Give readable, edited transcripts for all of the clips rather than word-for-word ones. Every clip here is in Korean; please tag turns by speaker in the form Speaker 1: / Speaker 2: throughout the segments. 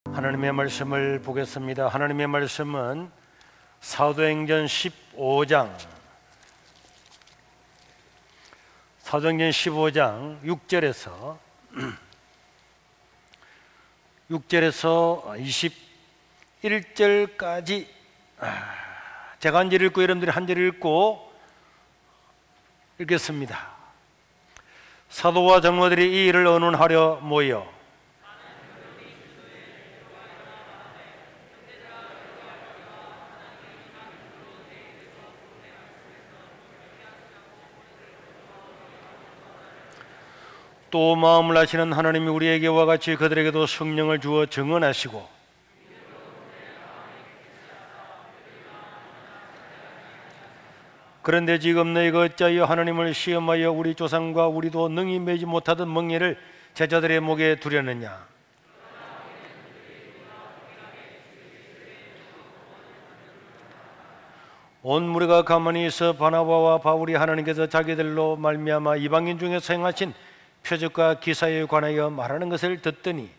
Speaker 1: 하나님의 말씀을 보겠습니다. 하나님의 말씀은 사도행전 15장 6절에서 21절까지 제가 한 절 읽고 여러분들이 한 절 읽고 읽겠습니다. 사도와 장로들이 이 일을 의논하려 모여 또 마음을 아시는 하나님이 우리에게와 같이 그들에게도 성령을 주어 증언하시고 그런데 지금 너희가 어찌하여 하나님을 시험하여 우리 조상과 우리도 능히 매지 못하던 멍에를 제자들의 목에 두려느냐. 온 무리가 가만히 있어 바나바와 바울이 하나님께서 자기들로 말미암아 이방인 중에서 행하신 표적과 기사에 관하여 말하는 것을 듣더니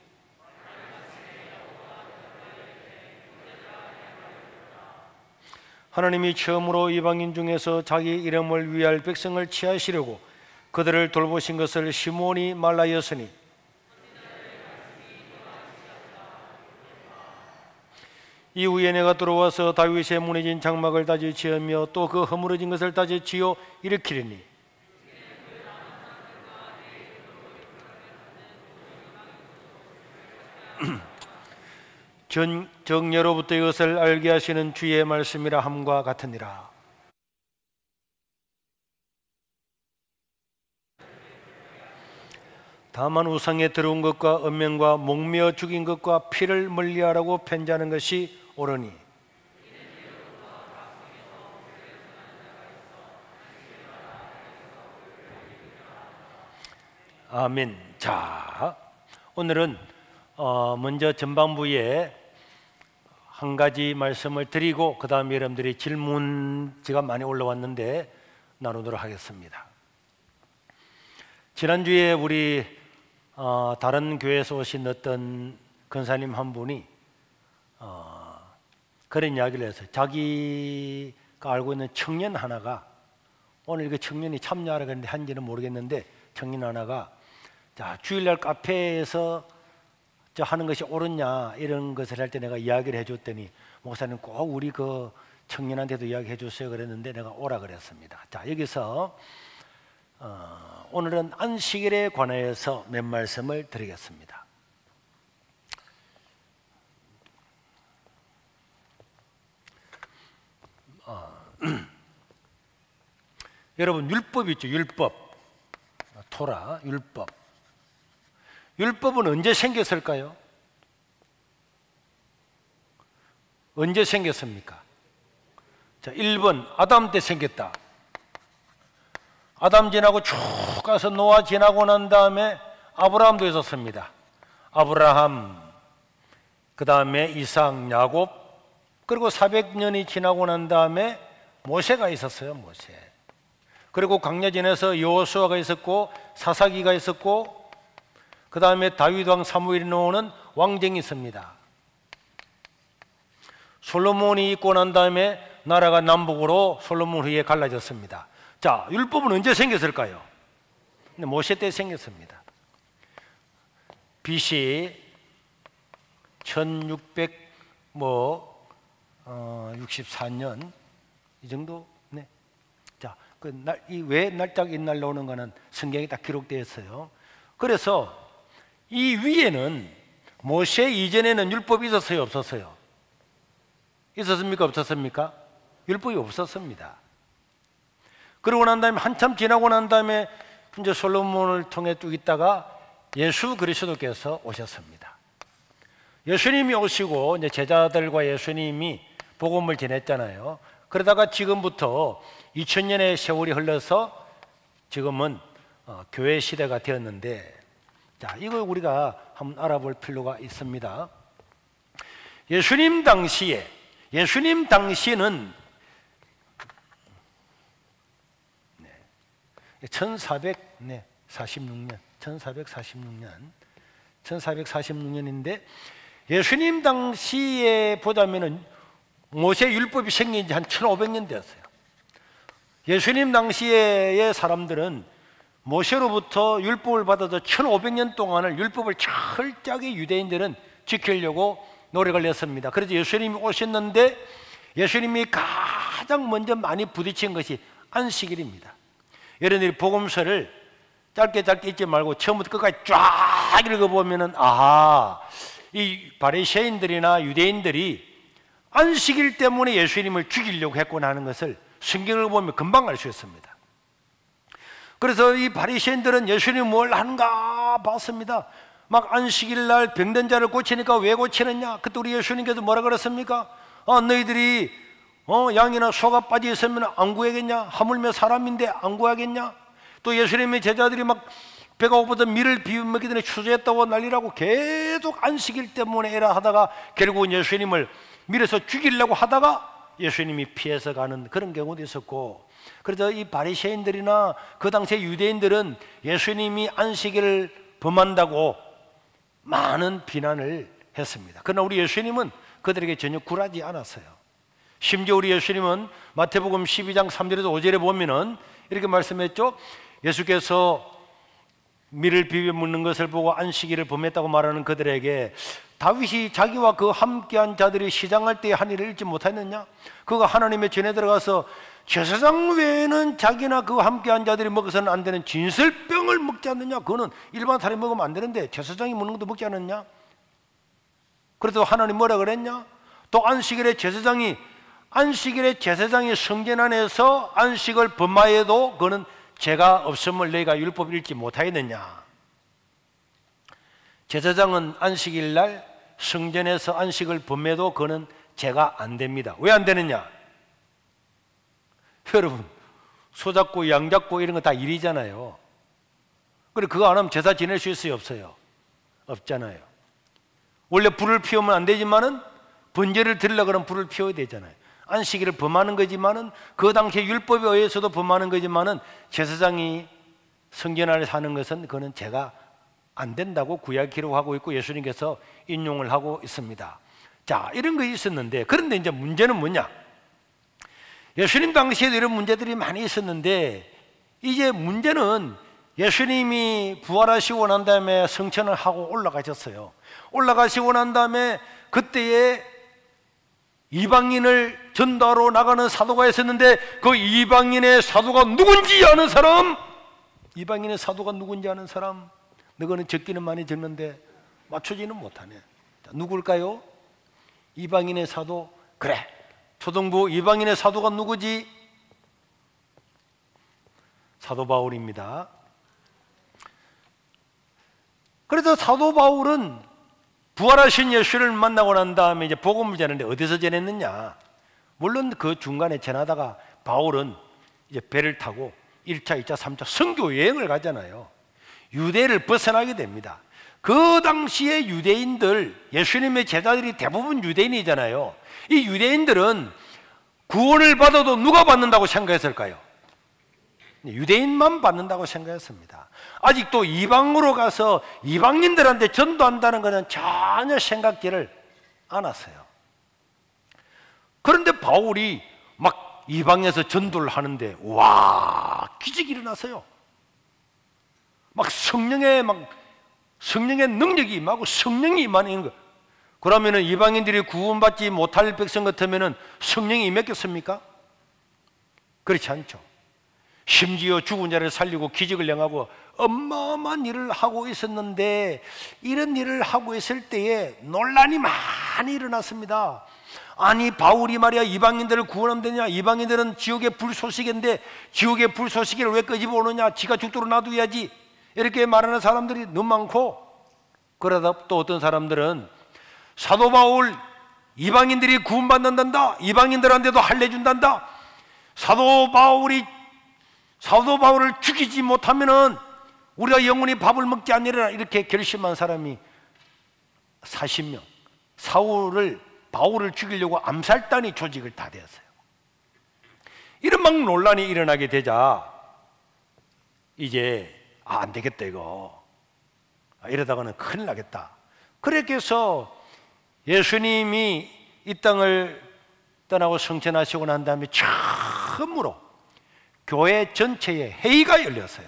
Speaker 1: 하나님이 처음으로 이방인 중에서 자기 이름을 위할 백성을 취하시려고 그들을 돌보신 것을 시몬이 말하였으니 이후에 내가 들어와서 다윗의 무너진 장막을 다시 지으며 또 그 허물어진 것을 다시 지어 일으키리니 정예로부터 이것을 알게 하시는 주의 말씀이라 함과 같으니라. 다만 우상에 들어온 것과 은명과 목매어 죽인 것과 피를 멀리하라고 편지하는 것이 옳으니 아멘. 자, 오늘은 먼저 전반부에 한 가지 말씀을 드리고 그 다음에 여러분들이 질문지가 많이 올라왔는데 나누도록 하겠습니다. 지난주에 우리 다른 교회에서 오신 어떤 권사님 한 분이 그런 이야기를 해서 자기가 알고 있는 청년 하나가 오늘 그 청년이 참여하라 그랬는데 한지는 모르겠는데 청년 하나가 자, 주일날 카페에서 하는 것이 옳으냐 이런 것을 할 때 내가 이야기를 해줬더니 목사님 꼭 우리 그 청년한테도 이야기해 주세요 그랬는데 내가 오라 그랬습니다. 자, 여기서 오늘은 안식일에 관하여서 몇 말씀을 드리겠습니다. 여러분 율법 있죠? 율법, 토라, 율법. 율법은 언제 생겼을까요? 언제 생겼습니까? 자, 1번 아담 때 생겼다. 아담 지나고 쭉 가서 노아 지나고 난 다음에 아브라함도 있었습니다. 아브라함, 그 다음에 이삭, 야곱, 그리고 400년이 지나고 난 다음에 모세가 있었어요. 모세. 그리고 광야 지나서 여호수아가 있었고 사사기가 있었고 그 다음에 다윗 왕 사무엘이 나오는 왕정이 있습니다. 솔로몬이 있고 난 다음에 나라가 남북으로 솔로몬 후에 갈라졌습니다. 자, 율법은 언제 생겼을까요? 모세 때 생겼습니다. BC 1664년 이 정도. 네. 자, 왜 날짜가 이날 나오는 거는 성경에 딱 기록되어 있어요. 그래서 이 위에는 모세 이전에는 율법이 있었어요, 없었어요? 있었습니까, 없었습니까? 율법이 없었습니다. 그러고 난 다음에 한참 지나고 난 다음에 이제 솔로몬을 통해 쭉 있다가 예수 그리스도께서 오셨습니다. 예수님이 오시고 이제 제자들과 예수님이 복음을 전했잖아요. 그러다가 지금부터 2000년의 세월이 흘러서 지금은 교회 시대가 되었는데, 자, 이걸 우리가 한번 알아볼 필요가 있습니다. 예수님 당시는 1446년인데 예수님 당시에 보자면은 모세 율법이 생긴 지 한 1500년 되었어요. 예수님 당시의 사람들은 모세로부터 율법을 받아서 1500년 동안을 율법을 철저하게 유대인들은 지키려고 노력을 했습니다. 그래서 예수님이 오셨는데 예수님이 가장 먼저 많이 부딪힌 것이 안식일입니다. 여러분들이 복음서를 짧게 읽지 말고 처음부터 끝까지 쫙 읽어보면은 아하, 이 바리새인들이나 유대인들이 안식일 때문에 예수님을 죽이려고 했구나 하는 것을 성경을 보면 금방 알 수 있습니다. 그래서 이 바리새인들은 예수님이 뭘 하는가 봤습니다. 막 안식일 날 병든 자를 고치니까 왜 고치느냐? 그때 우리 예수님께서 뭐라 그랬습니까? 너희들이 양이나 소가 빠져 있으면 안 구하겠냐? 하물며 사람인데 안 구하겠냐? 또 예수님의 제자들이 막 배가 고파서 밀을 비벼 먹기 전에 추저했다고 난리라고 계속 안식일 때문에 에라 하다가 결국은 예수님을 밀어서 죽이려고 하다가 예수님이 피해서 가는 그런 경우도 있었고, 그래서 이 바리새인들이나 그 당시의 유대인들은 예수님이 안식일을 범한다고 많은 비난을 했습니다. 그러나 우리 예수님은 그들에게 전혀 굴하지 않았어요. 심지어 우리 예수님은 마태복음 12장 3절에서 5절에 보면은 이렇게 말씀했죠. 예수께서 밀을 비벼 먹는 것을 보고 안식일을 범했다고 말하는 그들에게 다윗이 자기와 그 함께한 자들이 시장할 때에 한 일을 잊지 못했느냐? 그가 하나님의 전에 들어가서 제사장 외에는 자기나 그 함께한 자들이 먹어서는 안 되는 진설병을 먹지 않느냐? 그거는 일반 사람이 먹으면 안 되는데 제사장이 먹는 것도 먹지 않느냐? 그래서 하나님 뭐라 그랬냐? 또 안식일에 제사장이 성전 안에서 안식을 범하여도 그거는 죄가 없음을 너희가 율법을 읽지 못하였느냐? 제사장은 안식일 날 성전에서 안식을 범해도 그거는 죄가 안 됩니다. 왜 안 되느냐? 여러분, 소 잡고 양 잡고 이런 거 다 일이잖아요. 그래 그거 안 하면 제사 지낼 수 있어요, 없어요? 없잖아요. 원래 불을 피우면 안 되지만은 번제를 드리려고 그러면 불을 피워야 되잖아요. 안식일을 범하는 거지만은 그 당시에 율법에 의해서도 범하는 거지만은 제사장이 성전 안에서 하는 것은 그거는 죄가 안 된다고 구약 기록하고 있고 예수님께서 인용을 하고 있습니다. 자, 이런 것이 있었는데, 그런데 이제 문제는 뭐냐? 예수님 당시에도 이런 문제들이 많이 있었는데 이제 문제는 예수님이 부활하시고 난 다음에 성천을 하고 올라가셨어요. 올라가시고 난 다음에 그때에 이방인을 전도하러 나가는 사도가 있었는데 그 이방인의 사도가 누군지 아는 사람? 이방인의 사도가 누군지 아는 사람? 너거는 적기는 많이 적는데 맞추지는 못하네. 자, 누굴까요? 이방인의 사도. 그래, 초등부 이방인의 사도가 누구지? 사도 바울입니다. 그래서 사도 바울은 부활하신 예수를 만나고 난 다음에 이제 복음을 전했는데 어디서 전했느냐? 물론 그 중간에 전하다가 바울은 이제 배를 타고 1차, 2차, 3차 선교 여행을 가잖아요. 유대를 벗어나게 됩니다. 그 당시에 유대인들, 예수님의 제자들이 대부분 유대인이잖아요. 이 유대인들은 구원을 받아도 누가 받는다고 생각했을까요? 유대인만 받는다고 생각했습니다. 아직도 이방으로 가서 이방인들한테 전도한다는 것은 전혀 생각지를 않았어요. 그런데 바울이 막 이방에서 전도를 하는데 와, 기적이 일어났어요. 막 성령의 능력이 임하고 성령이 임하는 거. 그러면은 이방인들이 구원받지 못할 백성 같으면은 성령이 임했겠습니까? 그렇지 않죠. 심지어 죽은 자를 살리고 기적을 행하고 어마어마한 일을 하고 있었는데 이런 일을 하고 있을 때에 논란이 많이 일어났습니다. 아니 바울이 말이야 이방인들을 구원하면 되냐? 이방인들은 지옥의 불소식인데 지옥의 불소식을 왜 끄집어 오느냐? 지가 죽도록 놔둬야지. 이렇게 말하는 사람들이 너무 많고, 그러다 또 어떤 사람들은 사도 바울 이방인들이 구원받는단다, 이방인들한테도 할례 준단다, 사도 바울을 죽이지 못하면은 우리가 영원히 밥을 먹지 않으리라, 이렇게 결심한 사람이 40명 바울을 죽이려고 암살단이 조직을 다 되었어요. 이런 막 논란이 일어나게 되자 이제 안 되겠다 이거, 이러다가는 큰일 나겠다. 그렇게 해서 예수님이 이 땅을 떠나고 승천하시고 난 다음에 처음으로 교회 전체에 회의가 열렸어요.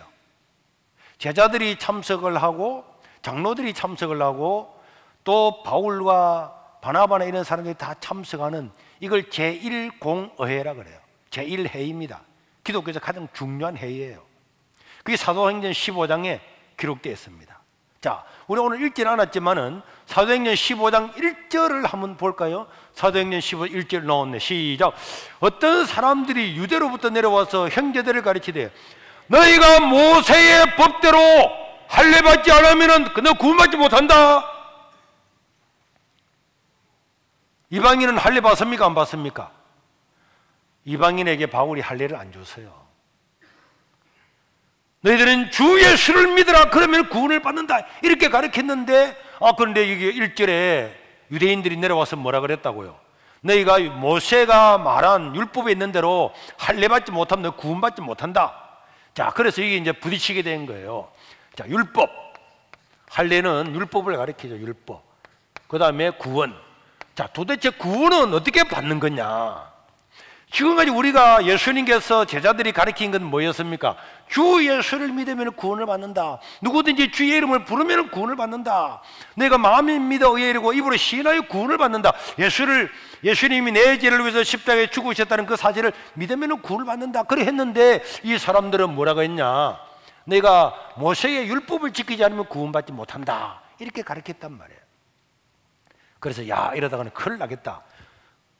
Speaker 1: 제자들이 참석을 하고 장로들이 참석을 하고 또 바울과 바나바나 이런 사람들이 다 참석하는, 이걸 제1공의회라 그래요. 제1회의입니다. 기독교에서 가장 중요한 회의예요. 그게 사도행전 15장에 기록되어 있습니다. 자, 우리 오늘 읽지는 않았지만은 사도행전 15장 1절을 한번 볼까요? 사도행전 15장 1절 나왔네. 시작. 어떤 사람들이 유대로부터 내려와서 형제들을 가르치되 너희가 모세의 법대로 할례 받지 않으면 너 구원받지 못한다. 이방인은 할례 받습니까? 안 받습니까? 이방인에게 바울이 할례를 안 줬어요. 너희들은 주 예수를 믿으라, 그러면 구원을 받는다, 이렇게 가르쳤는데, 그런데 이게 1절에 유대인들이 내려와서 뭐라 그랬다고요? 너희가 모세가 말한 율법에 있는 대로 할례 받지 못하면 너 구원받지 못한다. 자, 그래서 이게 이제 부딪히게 된 거예요. 자, 율법. 할례는 율법을 가르치죠, 율법. 그 다음에 구원. 자, 도대체 구원은 어떻게 받는 거냐? 지금까지 우리가 예수님께서 제자들이 가르친 건 뭐였습니까? 주 예수를 믿으면 구원을 받는다. 누구든지 주의 이름을 부르면 구원을 받는다. 내가 마음에 믿어 의에 이르고 입으로 시인하여 구원을 받는다. 예수님이 내 죄를 위해서 십자가에 죽으셨다는 그 사실을 믿으면 구원을 받는다. 그래 했는데 이 사람들은 뭐라고 했냐? 내가 모세의 율법을 지키지 않으면 구원받지 못한다, 이렇게 가르쳤단 말이에요. 그래서 야, 이러다가는 큰일 나겠다.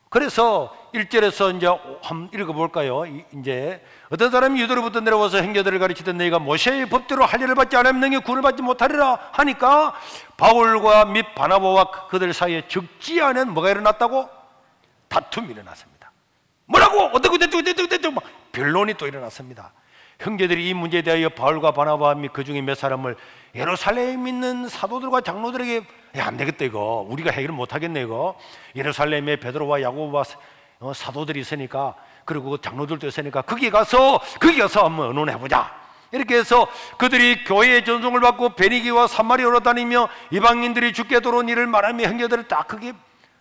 Speaker 1: 그래서 1절에서 이제 한번 읽어볼까요? 이제 어떤 사람이 유대로부터 내려와서 형제들을 가르치던 너희가 모세의 법대로 할례를 받지 않으면 너희 구원을 받지 못하리라 하니까 바울과 및 바나바와 그들 사이에 적지 않은 뭐가 일어났다고? 다툼이 일어났습니다. 뭐라고? 어떻게 막 변론이 또 일어났습니다. 형제들이 이 문제에 대하여 바울과 바나바 및 그 중에 몇 사람을 예루살렘에 있는 사도들과 장로들에게 야, 안 되겠다, 이거 우리가 해결을 못 하겠네, 이거 예루살렘에 베드로와 야고보와 사도들이 있으니까, 그리고 장로들도 있으니까 거기 가서 한번 의논해보자. 이렇게 해서 그들이 교회의 전송을 받고 베니기와 사마리아로 다니며 이방인들이 죽게 들어온 일을 말하며 형제들을 딱 크게,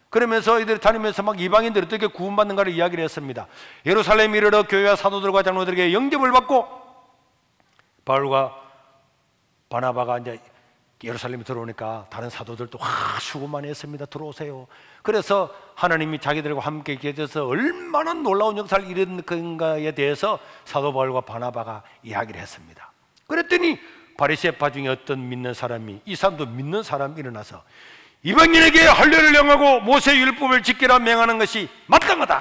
Speaker 1: 그러면서 이들이 다니면서 막 이방인들이 어떻게 구원받는가를 이야기를 했습니다. 예루살렘에 이르러 교회와 사도들과 장로들에게 영접을 받고 바울과 바나바가 이제 예루살렘에 들어오니까 다른 사도들도 수고 많이 했습니다, 들어오세요. 그래서 하나님이 자기들과 함께 계셔서 얼마나 놀라운 역사를 이룬는가에 대해서 사도 바울과 바나바가 이야기를 했습니다. 그랬더니 바리새파 중에 어떤 믿는 사람이, 이 사람도 믿는 사람이 일어나서 이방인에게 할례를 명하고 모세 율법을 지키라 명하는 것이 마땅하다.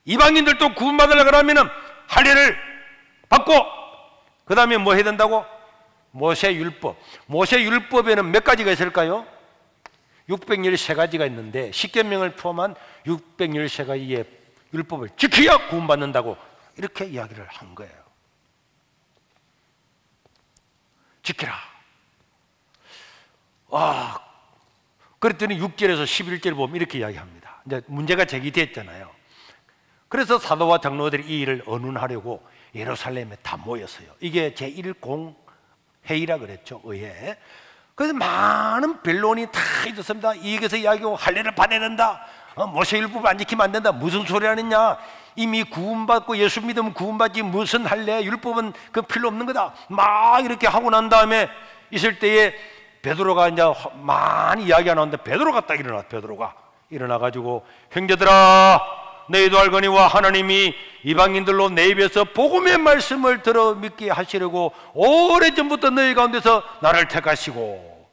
Speaker 1: 이방인들도 구원받으려고 하면 할례를 받고 그 다음에 뭐 해야 된다고? 모세 율법. 모세 율법에는 몇 가지가 있을까요? 613가지가 있는데 십계명을 포함한 613가지의 율법을 지켜야 구원받는다고 이렇게 이야기를 한 거예요. 지키라. 와, 그랬더니 6절에서 11절 보면 이렇게 이야기합니다. 이제 문제가 제기됐잖아요. 그래서 사도와 장로들이 이 일을 의논하려고 예루살렘에 다 모였어요. 이게 제1공 회의라 그랬죠, 의회. 그래서 많은 변론이 다 있었습니다. 여기서 이야기하고 할례를 받아야 된다, 모세 율법을 안 지키면 안 된다, 무슨 소리 하느냐, 이미 구원받고 예수 믿으면 구원받지 무슨 할례, 율법은 그 필요 없는 거다, 막 이렇게 하고 난 다음에 있을 때에 베드로가 이제 많이 이야기가 나오는데 베드로가 딱 베드로가 일어나가지고 형제들아, 너희도 알거니와 하나님이 이방인들로 내 입에서 복음의 말씀을 들어 믿게 하시려고 오래전부터 너희 가운데서 나를 택하시고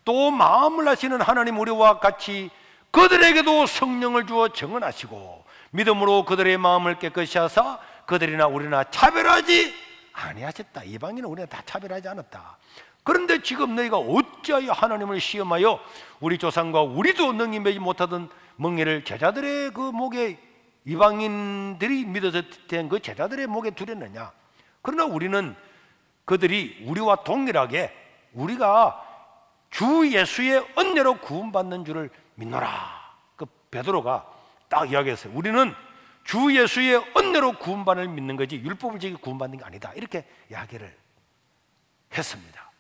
Speaker 1: 또 마음을 하시는 하나님 우리와 같이 그들에게도 성령을 주어 증언하시고 믿음으로 그들의 마음을 깨끗이 하사 그들이나 우리나 차별하지 아니하셨다. 이방인은 우리가 다 차별하지 않았다. 그런데 지금 너희가 어찌하여 하나님을 시험하여 우리 조상과 우리도 능히 매지 못하던 멍에를 제자들의 그 목에, 이방인들이 믿어서 된 그 제자들의 목에 두렸느냐. 그러나 우리는 그들이 우리와 동일하게 우리가 주 예수의 은혜로 구원받는 줄을 믿노라. 그 베드로가 딱 이야기했어요. 우리는 주 예수의 은혜로 구원받을 믿는 거지 율법을 지키고 구원받는 게 아니다, 이렇게 이야기를 했습니다.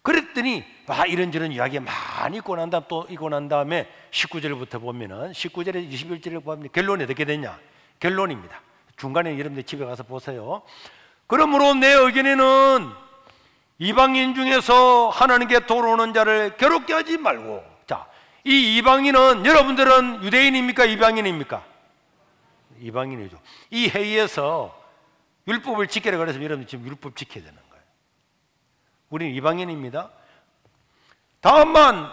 Speaker 1: 그랬더니 이런저런 이야기 많이 있고 난 다음 또 있고 난 다음에 19절부터 보면은 19절에 21절을 보면 결론이 어떻게 되냐? 결론입니다. 중간에 여러분들 집에 가서 보세요. 그러므로 내 의견에는 이방인 중에서 하나님께 돌아오는 자를 괴롭게 하지 말고. 자, 이 이방인은 여러분들은 유대인입니까? 이방인입니까? 이방인이죠. 이 회의에서 율법을 지키라 그래서 여러분 지금 율법 지켜야 되는 거예요. 우리는 이방인입니다. 다만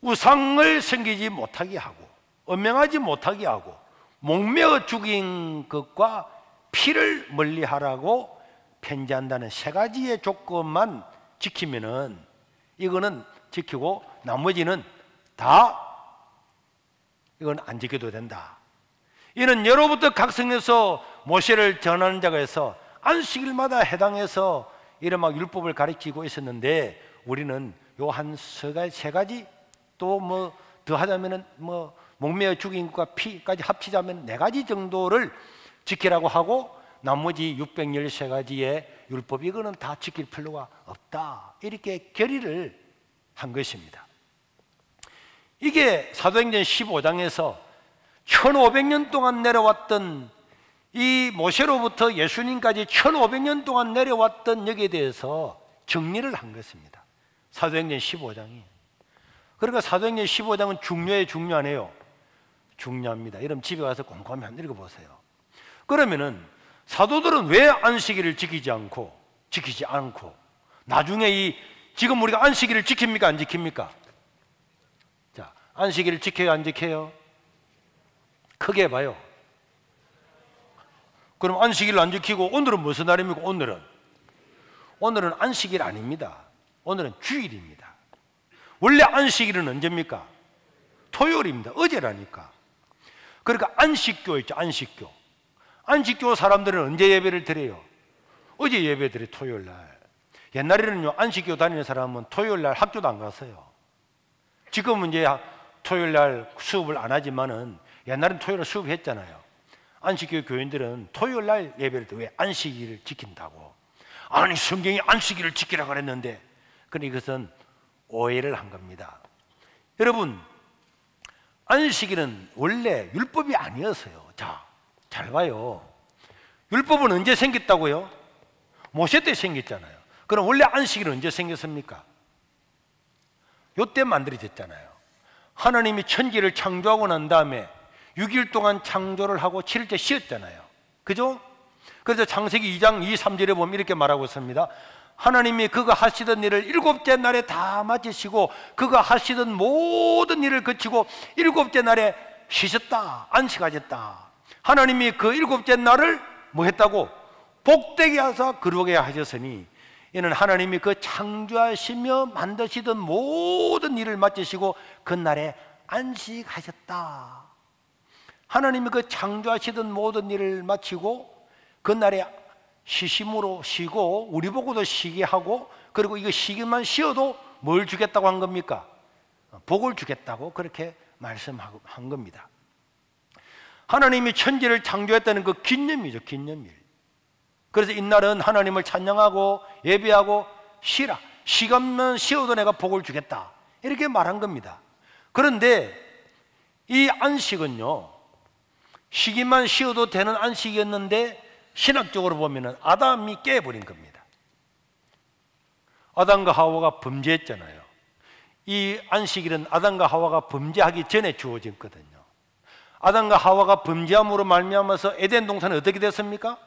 Speaker 1: 우상을 섬기지 못하게 하고 음행하지 못하게 하고 목매어 죽인 것과 피를 멀리하라고 편지한다는 세 가지의 조건만 지키면은 이거는 지키고 나머지는 다 이건 안 지켜도 된다. 이는 예로부터 각성에서 모세를 전하는 자가 있어 안식일마다 해당해서 이런 막 율법을 가르치고 있었는데 우리는 요 한 세 가지 또 뭐 더 하자면은 뭐 목매어 죽인 것과 피까지 합치자면 4가지 정도를 지키라고 하고 나머지 613가지의 율법 이거는 다 지킬 필요가 없다. 이렇게 결의를 한 것입니다. 이게 사도행전 15장에서 1500년 동안 내려왔던 이 모세로부터 예수님까지 1500년 동안 내려왔던 여기에 대해서 정리를 한 것입니다. 사도행전 15장이. 그러니까 사도행전 15장은 중요하네요. 중요합니다. 여러분 집에 가서 꼼꼼히 한번 읽어보세요. 그러면은 사도들은 왜 안식일을 지키지 않고 나중에 지금 우리가 안식일을 지킵니까? 안 지킵니까? 자, 안식일을 지켜요? 안 지켜요? 크게 봐요. 그럼 안식일을 안 지키고 오늘은 무슨 날입니까? 오늘은 안식일 아닙니다. 오늘은 주일입니다. 원래 안식일은 언제입니까? 토요일입니다. 어제라니까. 그러니까 안식교 있죠. 안식교 사람들은 언제 예배를 드려요? 어제 예배 드려요. 토요일 날. 옛날에는요 안식교 다니는 사람은 토요일 날 학교도 안 갔어요. 지금은 이제 토요일 날 수업을 안 하지만은 옛날엔 토요일 날 수업했잖아요. 안식교 교인들은 토요일 날 예배를 드려요. 왜? 안식일을 지킨다고. 아니 성경이 안식일을 지키라고 그랬는데. 그런데 이것은 오해를 한 겁니다. 여러분 안식일은 원래 율법이 아니었어요. 자, 잘 봐요. 율법은 언제 생겼다고요? 모세 때 생겼잖아요. 그럼 원래 안식일은 언제 생겼습니까? 요때 만들어졌잖아요. 하나님이 천지를 창조하고 난 다음에 6일 동안 창조를 하고 7일째 쉬었잖아요. 그죠? 그래서 창세기 2장 2, 3절에 보면 이렇게 말하고 있습니다. 하나님이 그가 하시던 일을 7째 날에 다 마치시고 그가 하시던 모든 일을 거치고 7째 날에 쉬셨다. 안식하셨다. 하나님이 그 7째 날을 뭐 했다고? 복되게 하사 거룩하게 하셨으니 이는 하나님이 그 창조하시며 만드시던 모든 일을 마치시고 그 날에 안식하셨다. 하나님이 그 창조하시던 모든 일을 마치고 그 날에 쉬심으로 쉬고 우리 보고도 쉬게 하고 그리고 이거 쉬기만 쉬어도 뭘 주겠다고 한 겁니까? 복을 주겠다고 그렇게 말씀한 겁니다. 하나님이 천지를 창조했다는 그 기념이죠. 기념일. 그래서 이날은 하나님을 찬양하고 예배하고 쉬라. 쉬가면 쉬어도 내가 복을 주겠다. 이렇게 말한 겁니다. 그런데 이 안식은요 쉬기만 쉬어도 되는 안식이었는데 신학적으로 보면은 아담이 깨버린 겁니다. 아담과 하와가 범죄했잖아요. 이 안식일은 아담과 하와가 범죄하기 전에 주어졌거든요. 아담과 하와가 범죄함으로 말미암아서 에덴 동산은 어떻게 됐습니까?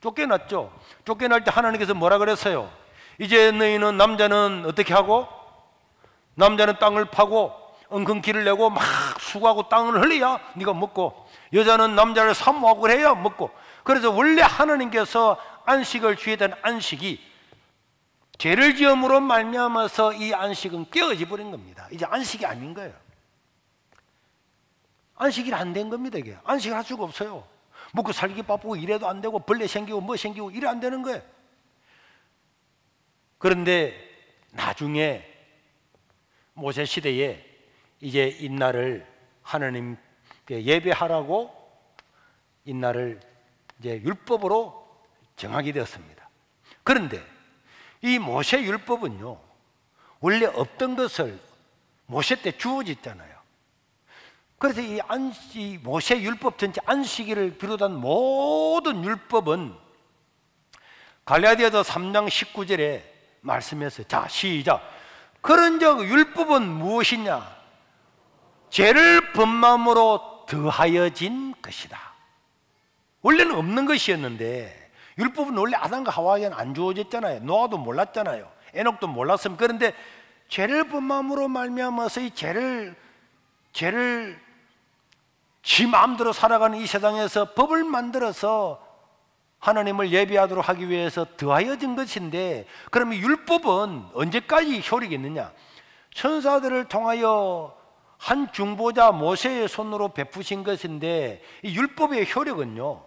Speaker 1: 쫓겨났죠. 쫓겨날 때 하나님께서 뭐라 그랬어요? 이제 너희는 남자는 어떻게 하고? 남자는 땅을 파고 엉겅퀴를 내고 막 수고하고 땅을 흘려야 네가 먹고 여자는 남자를 사모하고 그래야 먹고. 그래서 원래 하나님께서 안식을 주의했던 안식이 죄를 지음으로 말미암아서 이 안식은 깨어져 버린 겁니다. 이제 안식이 아닌 거예요. 안식이 안 된 겁니다. 이게 안식을 할 수가 없어요. 먹고 살기 바쁘고 이래도 안 되고 벌레 생기고 뭐 생기고 이래 안 되는 거예요. 그런데 나중에 모세 시대에 이제 이날을 하나님께 예배하라고 이날을 이제 율법으로 정하게 되었습니다. 그런데 이 모세 율법은요, 원래 없던 것을 모세 때 주어졌잖아요. 그래서 이 모세 율법 전체, 안식일을 비롯한 모든 율법은 갈라디아서 3장 19절에 말씀했어요. 자, 시작. 그런즉 율법은 무엇이냐? 죄를 범함으로 더하여진 것이다. 원래는 없는 것이었는데, 율법은 원래 아담과 하와에게는 안 주어졌잖아요. 노아도 몰랐잖아요. 에녹도 몰랐으면. 그런데 죄를 범함으로 말미암아서 이 죄를 지 마음대로 살아가는 이 세상에서 법을 만들어서 하나님을 예배하도록 하기 위해서 더하여진 것인데, 그러면 율법은 언제까지 효력이 있느냐? 천사들을 통하여 한 중보자 모세의 손으로 베푸신 것인데, 이 율법의 효력은요,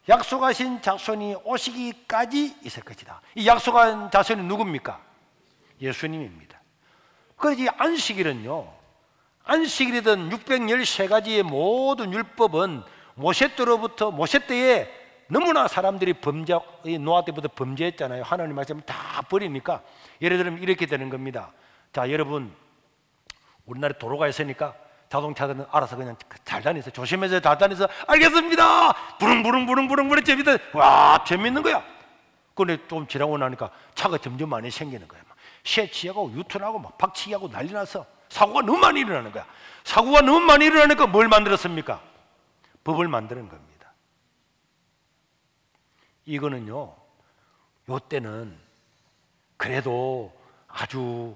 Speaker 1: 약속하신 자손이 오시기까지 있을 것이다. 이 약속한 자손이 누굽니까? 예수님입니다. 그래서 이 안식일은요, 안식일이든 613가지의 모든 율법은 모세 때로부터, 모세 때에 너무나 사람들이 노아 때부터 범죄했잖아요. 하나님 말씀을 다 버리니까. 예를 들면 이렇게 되는 겁니다. 자, 여러분, 우리나라에 도로가 있으니까 자동차들은 알아서 그냥 잘 다니세요. 조심해서 잘 다니세요. 알겠습니다. 부릉부릉 재밌다. 와, 재밌는 거야. 근데 좀 지나고 나니까 차가 점점 많이 생기는 거야. 쇠치하고 유턴하고 막 박치기하고 난리 나서 사고가 너무 많이 일어나는 거야. 사고가 너무 많이 일어나니까 뭘 만들었습니까? 법을 만드는 겁니다. 이거는요, 요때는 그래도 아주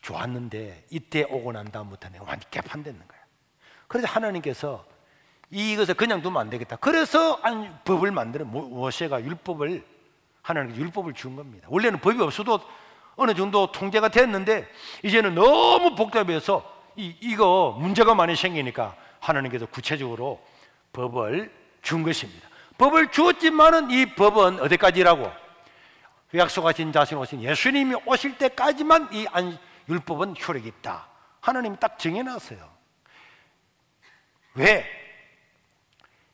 Speaker 1: 좋았는데 이때 오고 난 다음부터는 완전히 개판되는 거야. 그래서 하나님께서 이것을 그냥 두면 안 되겠다. 그래서 법을 만드는, 모세가 율법을, 하나님께서 율법을 준 겁니다. 원래는 법이 없어도 어느 정도 통제가 됐는데, 이제는 너무 복잡해서 이거 문제가 많이 생기니까 하나님께서 구체적으로 법을 준 것입니다. 법을 주었지만은 이 법은 어디까지라고? 약속하신 자신 오신 예수님이 오실 때까지만 이 율법은 효력이 있다. 하나님이 딱 정해놨어요. 왜?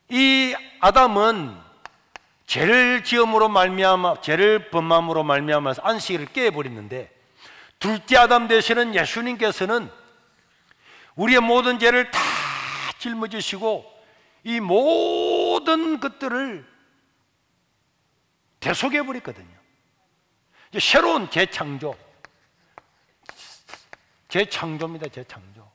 Speaker 1: 이 아담은 죄를 지음으로 말미암아, 죄를 범함으로 말미암아서 안식일을 깨버렸는데, 둘째 아담 되시는 예수님께서는 우리의 모든 죄를 다 짊어지시고 이 모든 것들을 대속해 버렸거든요. 이제 새로운 재창조입니다. 재창조.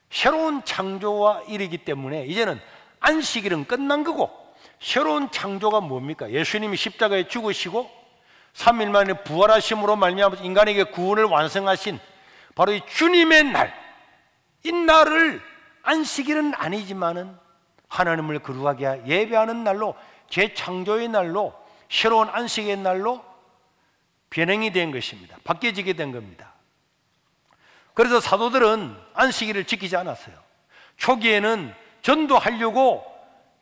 Speaker 1: 새로운 창조와 이르기 때문에 이제는 안식일은 끝난 거고, 새로운 창조가 뭡니까? 예수님이 십자가에 죽으시고 3일 만에 부활하심으로 말미암아 인간에게 구원을 완성하신 바로 이 주님의 날, 이 날을 안식일은 아니지만은 하나님을 거룩하게 예배하는 날로, 재창조의 날로, 새로운 안식의 날로 변형이 된 것입니다. 바뀌어지게 된 겁니다. 그래서 사도들은 안식일을 지키지 않았어요. 초기에는 전도하려고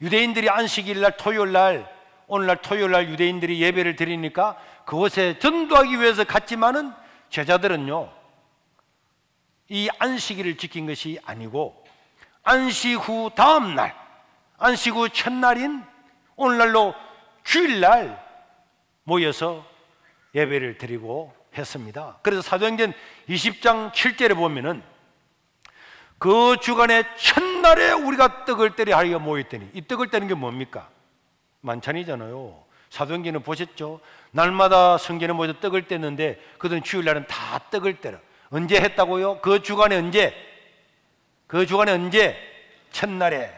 Speaker 1: 유대인들이 안식일 날, 토요일 날, 오늘날 토요일 날 유대인들이 예배를 드리니까 그곳에 전도하기 위해서 갔지만은 제자들은요, 이 안식일을 지킨 것이 아니고 안식 후 다음 날, 안식 후 첫날인 오늘날로 주일날 모여서 예배를 드리고 했습니다. 그래서 사도행전 20장 7절에 보면은 그 주간의 첫날에 우리가 떡을 떼려 하여 모였더니, 이 떡을 떼는 게 뭡니까? 만찬이잖아요. 사도행전은 보셨죠? 날마다 성전에 모여서 떡을 떼는데 그들은 주일날은 다 떡을 떼라. 언제 했다고요? 그 주간에 언제? 그 주간에 언제? 첫날에.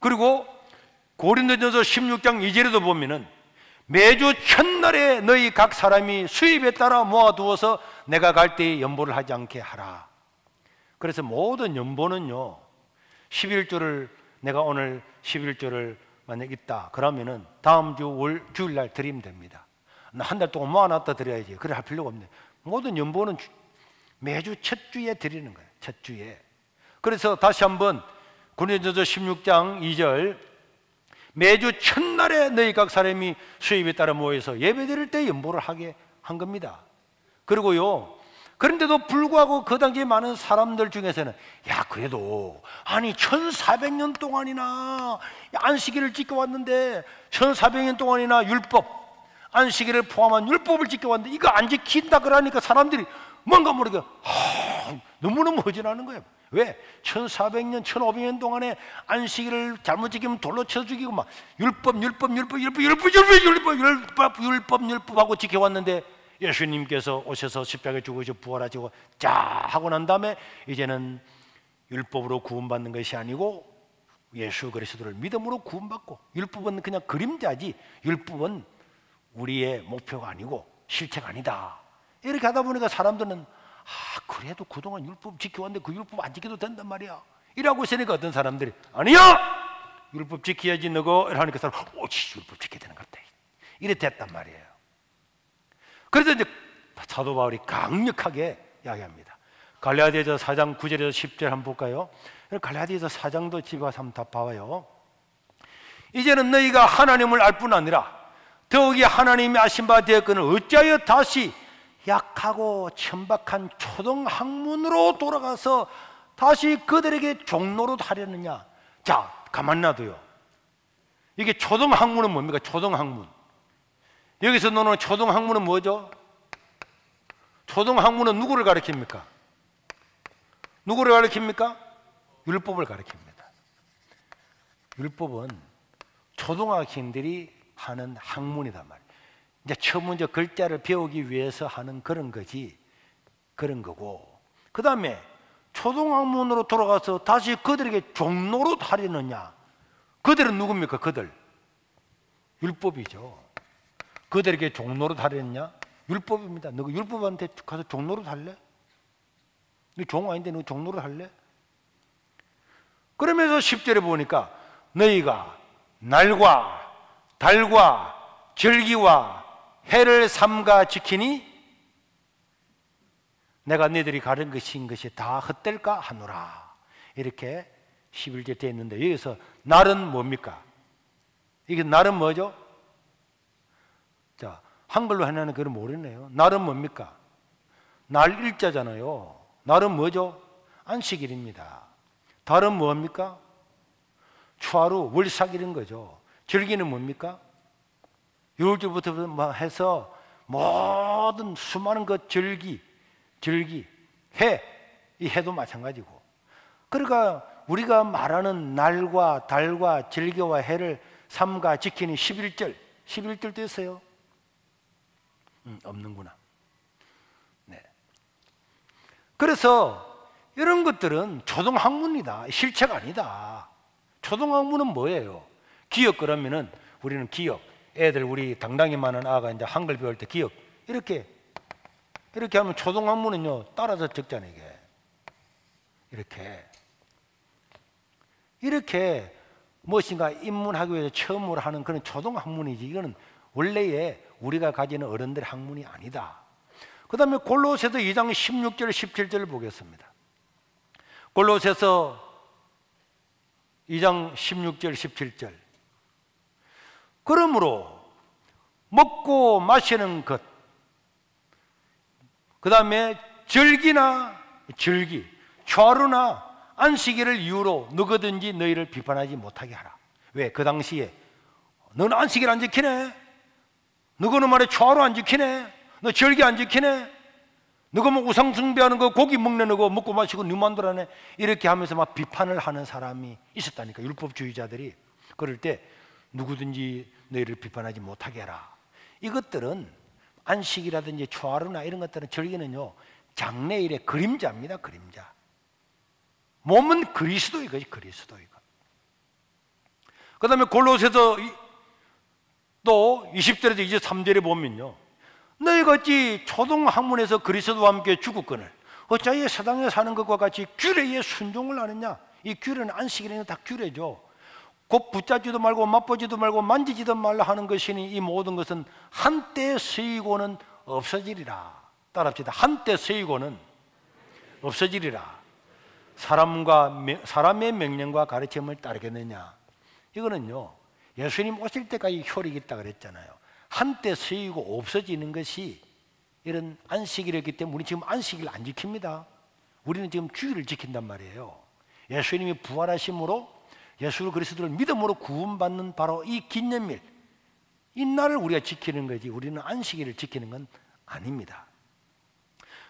Speaker 1: 그리고 고린도전서 16장 2절에도 보면은 매주 첫날에 너희 각 사람이 수입에 따라 모아두어서 내가 갈 때에 연보를 하지 않게 하라. 그래서 모든 연보는요, 11조를 내가 오늘 11조를 만약 있다 그러면은 다음 주 주일날 드리면 됩니다. 한 달 동안 모아놨다 드려야지. 그래 할 필요가 없네. 모든 연보는 매주 첫 주에 드리는 거예요. 첫 주에. 그래서 다시 한번 고린도전서 16장 2절, 매주 첫날에 너희 각 사람이 수입에 따라 모여서 예배 드릴 때 연보를 하게 한 겁니다. 그리고요, 그런데도 불구하고 그 당시에 많은 사람들 중에서는 야, 그래도 아니 1400년 동안이나 안식일을 지켜왔는데 1400년 동안이나 율법, 안식일을 포함한 율법을 지켜왔는데 이거 안 지킨다 그러니까 사람들이 뭔가 모르게 너무너무 허전하는 거예요. 왜? 1400년, 1500년 동안에 안식일을 잘못 지키면 돌로 쳐 죽이고 막 율법하고 지켜왔는데 예수님께서 오셔서 십자가에 죽으시고 부활하시고 자 하고 난 다음에 이제는 율법으로 구원받는 것이 아니고 예수 그리스도를 믿음으로 구원받고, 율법은 그냥 그림자지 율법은 우리의 목표가 아니고 실체가 아니다. 이렇게 하다 보니까 사람들은 그래도 그동안 율법 지켜왔는데 그 율법 안 지켜도 된단 말이야 이라고 있으니까 어떤 사람들이 아니야! 율법 지켜야지 너고 이러니까 사람 율법 지켜야 되는 것 같아 이래 됐단 말이에요. 그래서 이제 사도 바울이 강력하게 이야기합니다. 갈라디아서 4장 9절에서 10절 한번 볼까요? 갈라디아서 4장도 집에 가서 한번 다 봐봐요. 이제는 너희가 하나님을 알 뿐 아니라 더욱이 하나님이 아신 바 되었거늘 어찌하여 다시 약하고 천박한 초등학문으로 돌아가서 다시 그들에게 종로로 하려느냐. 자, 가만 놔둬요. 이게 초등학문은 뭡니까? 초등학문. 여기서 너는 초등학문은 뭐죠? 초등학문은 누구를 가리킵니까? 누구를 가리킵니까? 율법을 가리킵니다. 율법은 초등학생들이 하는 학문이단 말이에요. 이제 처음 먼저 글자를 배우기 위해서 하는 그런 거지, 그런 거고, 그 다음에 초등학문으로 돌아가서 다시 그들에게 종로로 하려느냐. 그들은 누굽니까? 그들 율법이죠. 그들에게 종로로 하려느냐? 율법입니다. 너 율법한테 가서 종로로 할래? 너 종 아닌데 너 종로로 할래? 그러면서 10절에 보니까 너희가 날과 달과 절기와 해를 삼가 지키니 내가 너희들이 가른 것인 것이 다 헛될까 하노라. 이렇게 11절에 되어 있는데 여기서 날은 뭡니까? 이게 날은 뭐죠? 자, 한글로 하나는 그걸 모르네요. 날은 뭡니까? 날 일자잖아요. 날은 뭐죠? 안식일입니다. 달은 뭡니까? 초하루 월삭일인 거죠. 절기는 뭡니까? 6월절부터 해서 모든 수많은 그 절기, 해, 이 해도 마찬가지고. 그러니까 우리가 말하는 날과 달과 절기와 해를 삼가 지키는 11절도 있어요? 없는구나. 네. 그래서 이런 것들은 초등학문이다. 실체가 아니다. 초등학문은 뭐예요? 기억 그러면은 우리는 기억. 애들 우리 당당히 많은 아가 이제 한글 배울 때 기억 이렇게 하면 초등학문은요 따라서 적잖아요. 이게 이렇게 무엇인가 입문하기 위해서 처음으로 하는 그런 초등학문이지 이거는 원래의 우리가 가지는 어른들의 학문이 아니다. 그 다음에 골로새서 2장 16절 17절을 보겠습니다. 골로새서 2장 16절 17절. 그러므로 먹고 마시는 것, 그 다음에 절기, 초하루나 안식일을 이유로 누구든지 너희를 비판하지 못하게 하라. 왜? 그 당시에 너는 안식일 안 지키네? 너는 말에 초하루 안 지키네? 너 절기 안 지키네? 너가 뭐 우상 숭배하는 거 고기 먹는 거 먹고 마시고 누만들하네? 이렇게 하면서 막 비판을 하는 사람이 있었다니까. 율법주의자들이. 그럴 때 누구든지 너희를 비판하지 못하게 해라. 이것들은 안식이라든지 초하루나 이런 것들은 절기는요 장래일의 그림자입니다. 그림자. 몸은 그리스도 이거지. 그리스도 이거. 그 다음에 골로새서 또 20절에서 23절에 보면요 너희가 어찌 초등학문에서 그리스도와 함께 죽었거늘 어찌하여 세상에 사는 것과 같이 규례에 순종을 하느냐. 이 규례는 안식일에는 다 규례죠. 곧 붙잡지도 말고 맛보지도 말고 만지지도 말라 하는 것이니 이 모든 것은 한때 쓰이고는 없어지리라. 따라합시다. 한때 쓰이고는 없어지리라. 사람의 명령과 가르침을 따르겠느냐. 이거는요 예수님 오실 때까지 효력이 있다 그랬잖아요. 한때 쓰이고 없어지는 것이 이런 안식일이기 때문에 우리 지금 안식일 안 지킵니다. 우리는 지금 주일을 지킨단 말이에요. 예수님이 부활하심으로 예수 그리스도를 믿음으로 구원받는 바로 이 기념일, 이 날을 우리가 지키는 거지 우리는 안식일을 지키는 건 아닙니다.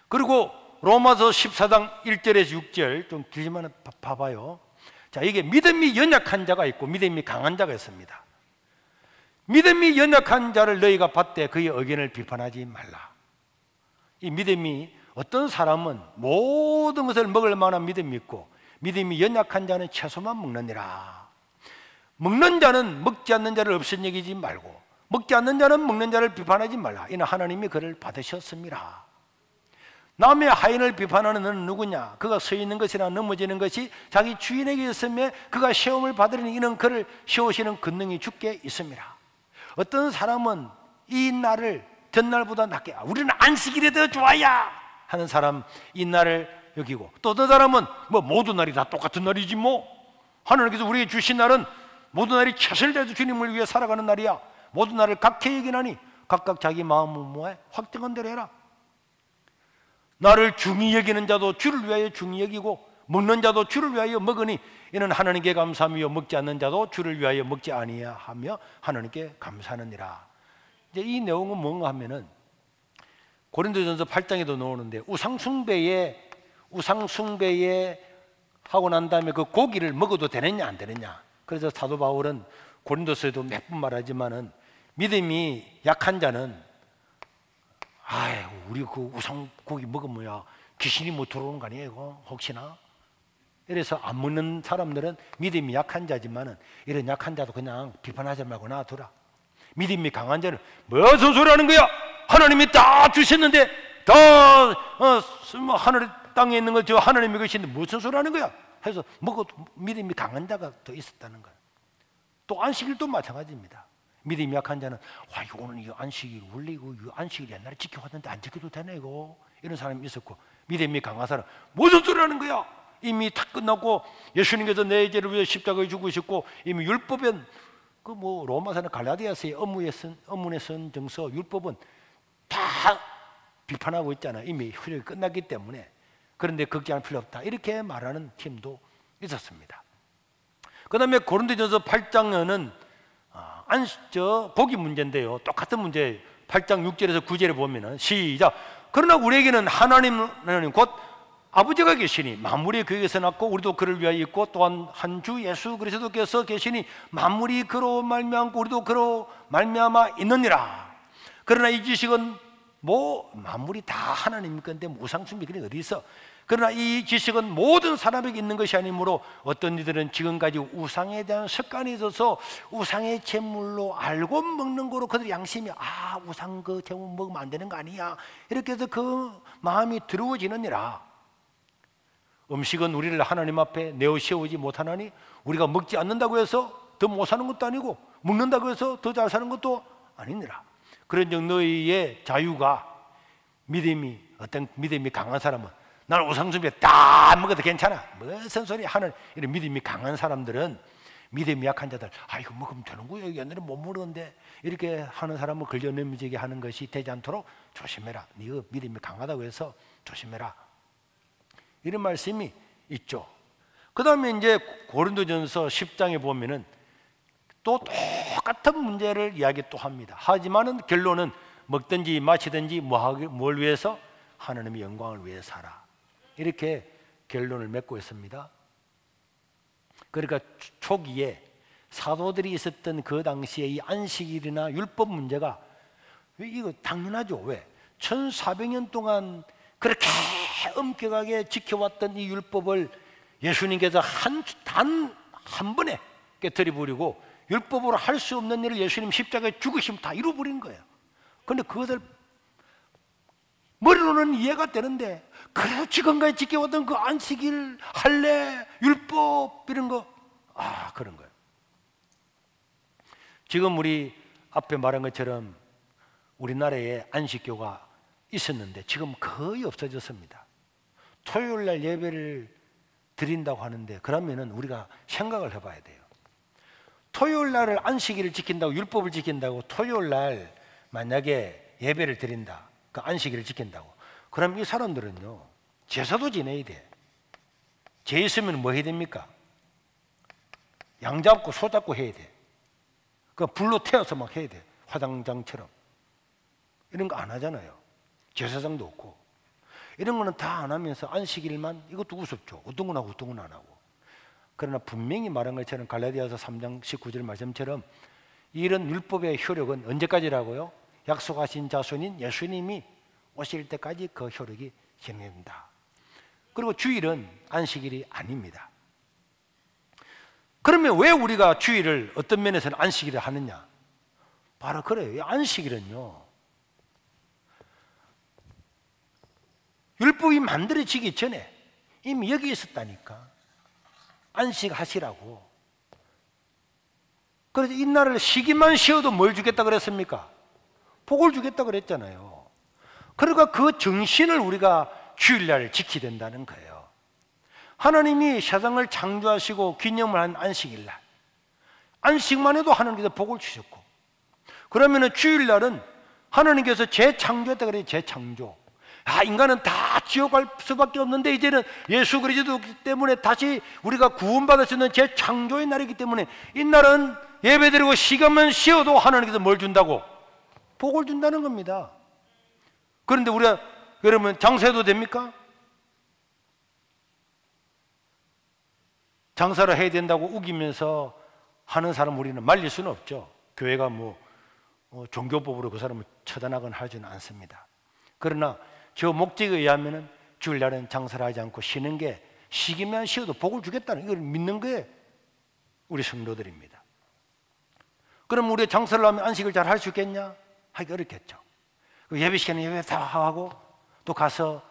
Speaker 1: 그리고 로마서 14장 1절에서 6절 좀 길지만 봐봐요. 자, 이게 믿음이 연약한 자가 있고 믿음이 강한 자가 있습니다. 믿음이 연약한 자를 너희가 봤되 그의 의견을 비판하지 말라. 이 믿음이 어떤 사람은 모든 것을 먹을 만한 믿음이 있고 믿음이 연약한 자는 채소만 먹느니라. 먹는 자는 먹지 않는 자를 없인 여기지 말고 먹지 않는 자는 먹는 자를 비판하지 말라. 이는 하나님이 그를 받으셨습니다. 남의 하인을 비판하는 너는 누구냐? 그가 서 있는 것이나 넘어지는 것이 자기 주인에게 있으며 그가 시험을 받으려니 이는 그를 시오시는 권능이 주께 있습니다. 어떤 사람은 이 날을 전날보다 낮게 우리는 안식일이 더 좋아야 하는 사람 이 날을 여기고 또 어떤 사람은 뭐 모든 날이 다 똑같은 날이지 뭐 하나님께서 우리에게 주신 날은 모든 날이 최선을 다해서 주님을 위해 살아가는 날이야. 모든 날을 각해 여기나니 각각 자기 마음을 모아 확정한 대로 해라. 나를 중히 여기는 자도 주를 위하여 중히 여기고 먹는 자도 주를 위하여 먹으니 이는 하나님께 감사하며 먹지 않는 자도 주를 위하여 먹지 아니하며 하나님께 감사하느니라. 이제 이 내용은 뭔가 하면은 고린도전서 8장에도 나오는데 우상숭배에 하고 난 다음에 그 고기를 먹어도 되느냐 안 되느냐. 그래서 사도 바울은 고린도서에도 몇 번 말하지만은 믿음이 약한 자는 아이고 우리 그 우상 고기 먹으면 귀신이 못 들어오는 거 아니에요 이거 혹시나. 이래서 안 먹는 사람들은 믿음이 약한 자지만은 이런 약한 자도 그냥 비판하지 말고 놔두라. 믿음이 강한 자는 무슨 소리 하는 거야? 하나님이 다 주셨는데 다 하늘 땅에 있는 걸 저 하나님이 계시는데 무슨 소리 하는 거야? 해서 먹어도 믿음이 강한 자가 더 있었다는 거야. 또 안식일도 마찬가지입니다. 믿음이 약한 자는 와 이거 오늘 이 안식일 원래 이거 안식일 옛날에 지켜왔는데 안 지켜도 되네 이거 이런 사람이 있었고 믿음이 강한 사람 무슨 소리 하는 거야? 이미 다 끝났고 예수님께서 내 죄를 위해 십자가에 죽으셨고 이미 율법은 그 뭐 로마서나 갈라디아서의 업문에 쓴 정서 율법은 다 비판하고 있잖아. 이미 훈련이 끝났기 때문에. 그런데 걱정할 필요 없다 이렇게 말하는 팀도 있었습니다. 그 다음에 고린도전서 8장은 고기 문제인데요. 똑같은 문제 8장 6절에서 9절에 보면은 시작. 그러나 우리에게는 하나님 곧 아버지가 계시니 만물이 그에게서 났고 우리도 그를 위하여 있고 또한 한 주 예수 그리스도께서 계시니 만물이 그로 말미암고 우리도 그로 말미암아 있느니라. 그러나 이 지식은 뭐 만물이 다 하나님 건데 우상숭배 그게 어디 있어? 그러나 이 지식은 모든 사람에게 있는 것이 아니므로 어떤 이들은 지금까지 우상에 대한 습관이 있어서 우상의 제물로 알고 먹는 거로 그들 양심이 우상 그 제물 먹으면 안 되는 거 아니야 이렇게 해서 그 마음이 두려워지느니라. 음식은 우리를 하나님 앞에 내어 세우지 못하나니 우리가 먹지 않는다고 해서 더 못 사는 것도 아니고 먹는다고 해서 더 잘 사는 것도 아니니라. 그런즉 너희의 자유가 어떤 믿음이 강한 사람은 나는 우상숭배 다 먹어도 괜찮아 무슨 소리 하는 이런 믿음이 강한 사람들은 믿음이 약한 자들 이거 먹으면 되는 거야 옛날에 못 먹었는데 이렇게 하는 사람을 걸려 넘어지게 하는 것이 되지 않도록 조심해라. 네가 믿음이 강하다고 해서 조심해라 이런 말씀이 있죠. 그 다음에 이제 고린도전서 10장에 보면은 또 똑같은 문제를 이야기 또 합니다. 하지만은 결론은 먹든지 마시든지 뭘 위해서? 하나님의 영광을 위해 살아. 이렇게 결론을 맺고 있습니다. 그러니까 초기에 사도들이 있었던 그 당시에 이 안식일이나 율법 문제가 이거 당연하죠. 왜? 1400년 동안 그렇게 엄격하게 지켜왔던 이 율법을 예수님께서 단 한 번에 깨뜨려 버리고 율법으로 할 수 없는 일을 예수님 십자가에 죽으시면 다 이루어버린 거예요. 그런데 그것을 머리로는 이해가 되는데 그래도 지금까지 지켜왔던 그 안식일, 할례, 율법 이런 거 그런 거예요. 지금 우리 앞에 말한 것처럼 우리나라에 안식교가 있었는데 지금 거의 없어졌습니다. 토요일날 예배를 드린다고 하는데 그러면은 우리가 생각을 해봐야 돼요. 토요일날을 안식일을 지킨다고 율법을 지킨다고 토요일날 만약에 예배를 드린다 그 안식일을 지킨다고 그럼 이 사람들은요 제사도 지내야 돼. 죄 있으면 뭐 해야 됩니까? 양 잡고 소 잡고 해야 돼. 그 불로 태워서 막 해야 돼. 화장장처럼. 이런 거 안 하잖아요. 제사장도 없고. 이런 거는 다 안 하면서 안식일만, 이것도 우습죠. 어떤 건 하고 어떤 건 안 하고. 그러나 분명히 말한 것처럼 갈라디아서 3장 19절 말씀처럼 이런 율법의 효력은 언제까지라고요? 약속하신 자손인 예수님이 오실 때까지 그 효력이 진행된다. 그리고 주일은 안식일이 아닙니다. 그러면 왜 우리가 주일을 어떤 면에서는 안식일을 하느냐? 바로 그래요. 이 안식일은요, 율법이 만들어지기 전에 이미 여기 있었다니까. 안식하시라고. 그래서 이날을 쉬기만 쉬어도 뭘 주겠다 그랬습니까? 복을 주겠다 그랬잖아요. 그러니까 그 정신을 우리가 주일날 지켜야 된다는 거예요. 하나님이 세상을 창조하시고 기념을 한 안식일날, 안식만 해도 하나님께서 복을 주셨고, 그러면 주일날은 하나님께서 재창조했다 그래요. 재창조. 인간은 다 지옥 갈 수밖에 없는데 이제는 예수 그리스도 때문에 다시 우리가 구원받을 수 있는 재창조의 날이기 때문에 이 날은 예배드리고 시간만 쉬어도 하나님께서 뭘 준다고? 복을 준다는 겁니다. 그런데 우리가 그러면 장사해도 됩니까? 장사를 해야 된다고 우기면서 하는 사람 우리는 말릴 수는 없죠. 교회가 종교법으로 그 사람을 처단하거나 하지는 않습니다. 그러나 저 목적에 의하면 주일날은 장사를 하지 않고 쉬는 게, 쉬기만 쉬어도 복을 주겠다는 이걸 믿는 게 우리 성도들입니다. 그럼 우리가 장사를 하면 안식을 잘 할 수 있겠냐? 하기 어렵겠죠. 예배 시간에 예배 다 하고 또 가서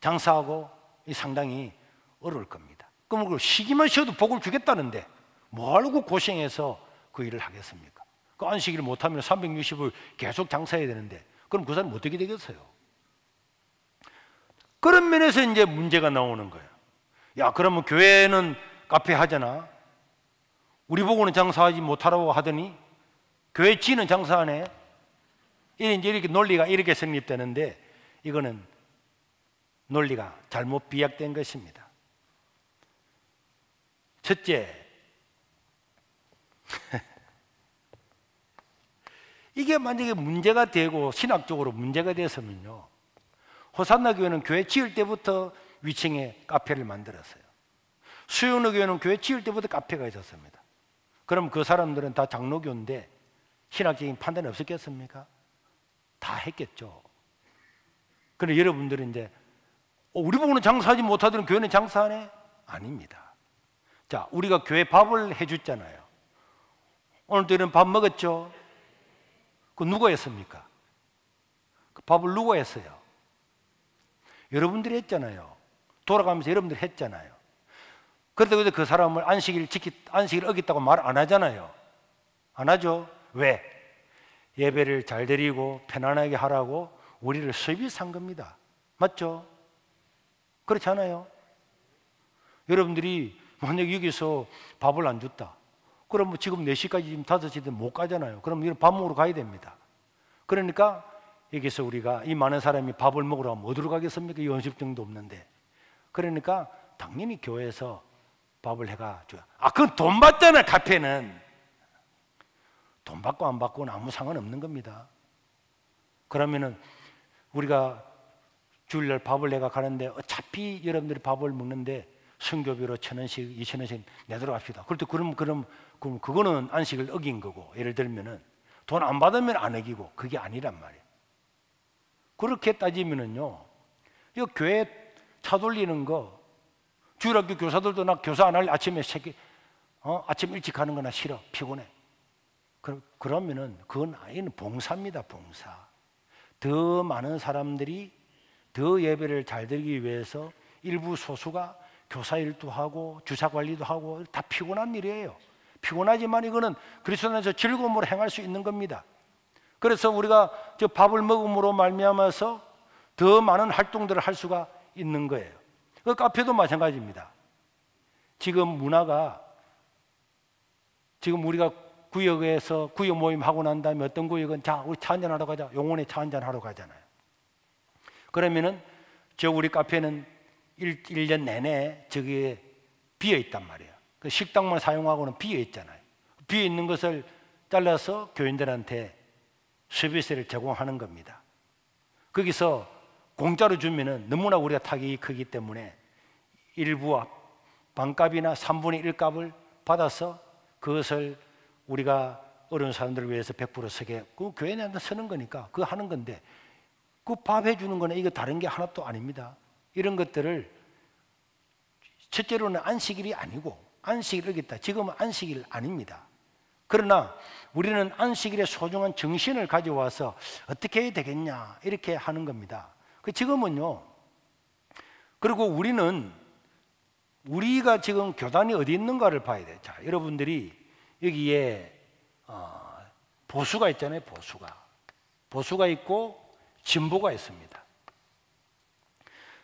Speaker 1: 장사하고 상당히 어려울 겁니다. 그럼 그걸 쉬기만 쉬어도 복을 주겠다는데 뭐하고 고생해서 그 일을 하겠습니까? 그 안식일을 못하면 360일 계속 장사해야 되는데 그럼 그 사람 어떻게 되겠어요? 그런 면에서 이제 문제가 나오는 거예요. 야, 그러면 교회는 카페 하잖아. 우리 보고는 장사하지 못하라고 하더니 교회 지는 장사하네. 이제 이렇게 논리가 이렇게 성립되는데 이거는 논리가 잘못 비약된 것입니다. 첫째, 이게 만약에 문제가 되고 신학적으로 문제가 됐으면요, 호산나 교회는 교회 지을 때부터 위층에 카페를 만들었어요. 수영로 교회는 교회 지을 때부터 카페가 있었습니다. 그럼 그 사람들은 다 장로교인데 신학적인 판단이 없었겠습니까? 다 했겠죠. 그런데 여러분들은 이제 우리 보고는 장사하지 못하더니 교회는 장사하네? 아닙니다. 자, 우리가 교회 밥을 해줬잖아요. 오늘도 이런 밥 먹었죠? 그 누가 했습니까? 그 밥을 누가 했어요? 여러분들이 했잖아요. 돌아가면서 여러분들이 했잖아요. 그런데 그 사람을 안식일 어겼다고 말 안 하잖아요. 안 하죠? 왜? 예배를 잘 드리고 편안하게 하라고 우리를 서비스한 겁니다. 맞죠? 그렇지 않아요? 여러분들이 만약 여기서 밥을 안 줬다. 그럼 지금 4시까지 지금 5시든 못 가잖아요. 그럼 밥 먹으러 가야 됩니다. 그러니까 여기서 우리가 이 많은 사람이 밥을 먹으러 가면 어디로 가겠습니까? 이 연습증도 없는데. 그러니까 당연히 교회에서 밥을 해가 줘요. 그건 돈 받잖아요. 카페는 돈 받고 안 받고는 아무 상관없는 겁니다. 그러면은 우리가 주일날 밥을 내가 가는데 어차피 여러분들이 밥을 먹는데 성교비로 1,000원씩 2,000원씩 내도록 합시다. 그럼 그거는 안식을 어긴 거고, 예를 들면은 돈 안 받으면 안 어기고, 그게 아니란 말이에요. 그렇게 따지면은요, 이 교회 차 돌리는 거, 주일학교 교사들도 나 교사 안 할래. 아침 일찍 가는 거나 싫어. 피곤해. 그러면은 그건 아니는 봉사입니다. 봉사. 더 많은 사람들이 더 예배를 잘 드리기 위해서 일부 소수가 교사 일도 하고 주사 관리도 하고 다 피곤한 일이에요. 피곤하지만 이거는 그리스도 안에서 즐거움으로 행할 수 있는 겁니다. 그래서 우리가 저 밥을 먹음으로 말미암아서 더 많은 활동들을 할 수가 있는 거예요. 그 카페도 마찬가지입니다. 지금 문화가, 지금 우리가 구역에서 구역 모임 하고 난 다음에 어떤 구역은 자 우리 차 한잔 하러 가자, 용원에 차 한잔 하러 가잖아요. 그러면은 저 우리 카페는 1년 내내 저기에 비어 있단 말이에요. 그 식당만 사용하고는 비어 있잖아요. 비어 있는 것을 잘라서 교인들한테 서비스를 제공하는 겁니다. 거기서 공짜로 주면은 너무나 우리가 타격이 크기 때문에 일부와 반값이나 3분의 1 값을 받아서 그것을 우리가 어려운 사람들을 위해서 100% 쓰게, 그 교회한테 쓰는 거니까 그거 하는 건데, 그 밥 해주는 거는 이거 다른 게 하나도 아닙니다. 이런 것들을 첫째로는 안식일이 아니고, 안식일을 어겼다, 지금은 안식일 아닙니다. 그러나 우리는 안식일의 소중한 정신을 가져와서 어떻게 해야 되겠냐 이렇게 하는 겁니다. 지금은요, 그리고 우리가 지금 교단이 어디 있는가를 봐야 돼요. 자, 여러분들이 여기에 보수가 있잖아요. 보수가 있고 진보가 있습니다.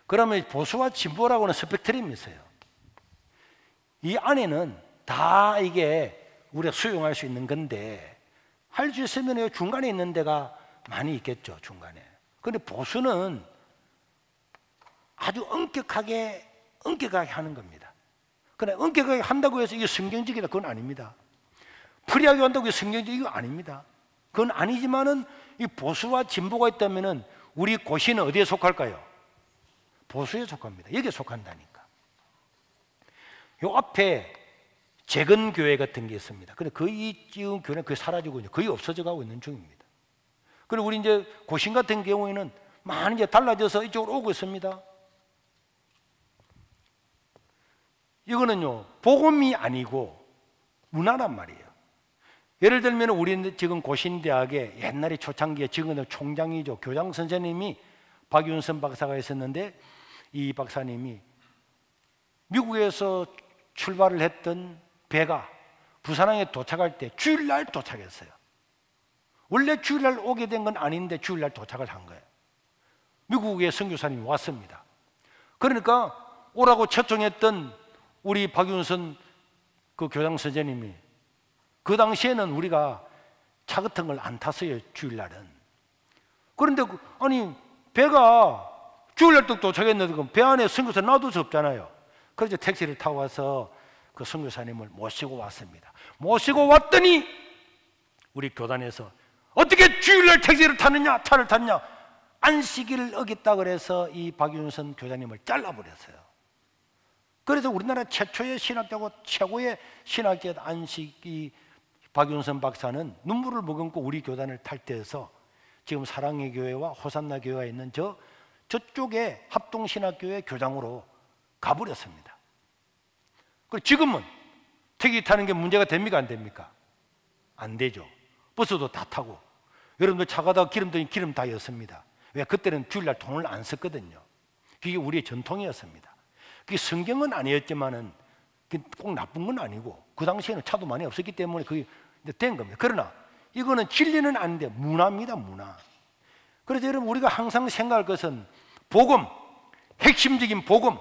Speaker 1: 그러면 보수와 진보라고는 스펙트럼이 있어요. 이 안에는 다 이게 우리가 수용할 수 있는 건데, 할 수 있으면 중간에 있는 데가 많이 있겠죠. 중간에. 그런데 보수는 아주 엄격하게 하는 겁니다. 그러나 엄격하게 한다고 해서 이게 성경적이다, 그건 아닙니다. 프리하게 한다고 해서 성경적이고 아닙니다. 그건 아니지만은 이 보수와 진보가 있다면은 우리 고시는 어디에 속할까요? 보수에 속합니다. 여기에 속한다니까. 요 앞에 재건교회 같은 게 있습니다. 근데 거의 지금 교회는 거의 사라지고 거의 없어져 가고 있는 중입니다. 그리고 우리 이제 고신 같은 경우에는 많이 이제 달라져서 이쪽으로 오고 있습니다. 이거는요, 복음이 아니고 문화란 말이에요. 예를 들면 우리 지금 고신대학에 옛날에 초창기에 지금은 총장이죠. 교장 선생님이 박윤선 박사가 있었는데, 이 박사님이 미국에서 출발을 했던 배가 부산항에 도착할 때 주일날 도착했어요. 원래 주일날 오게 된 건 아닌데 주일날 도착을 한 거예요. 미국의 선교사님이 왔습니다. 그러니까 오라고 초청했던 우리 박윤선 그 교장 선생님이, 그 당시에는 우리가 차 같은 걸 안 탔어요, 주일날은. 그런데 아니 배가 주일날 또 도착했는데 배 안에 선교사 놔둘 수 없잖아요. 그래서 택시를 타고 와서 그 선교사님을 모시고 왔습니다. 모시고 왔더니 우리 교단에서 어떻게 주일날 택시를 타느냐, 차를 탔냐, 안식일을 어겼다 그래서 이 박윤선 교장님을 잘라버렸어요. 그래서 우리나라 최초의 신학자고 최고의 신학자 안식이 박윤선 박사는 눈물을 머금고 우리 교단을 탈퇴해서 지금 사랑의 교회와 호산나 교회가 있는 저쪽에 합동신학교회 교장으로 가버렸습니다. 그리고 지금은 택시 타는 게 문제가 됩니까, 안 됩니까? 안 되죠. 버스도 다 타고. 여러분들 차 가다가 기름 넣으니 기름 다 였습니다. 왜? 그때는 주일날 돈을 안 썼거든요. 그게 우리의 전통이었습니다. 그게 성경은 아니었지만은 꼭 나쁜 건 아니고, 그 당시에는 차도 많이 없었기 때문에 그게 된 겁니다. 그러나 이거는 진리는 아닌데 문화입니다, 문화. 그래서 여러분, 우리가 항상 생각할 것은 복음, 핵심적인 복음,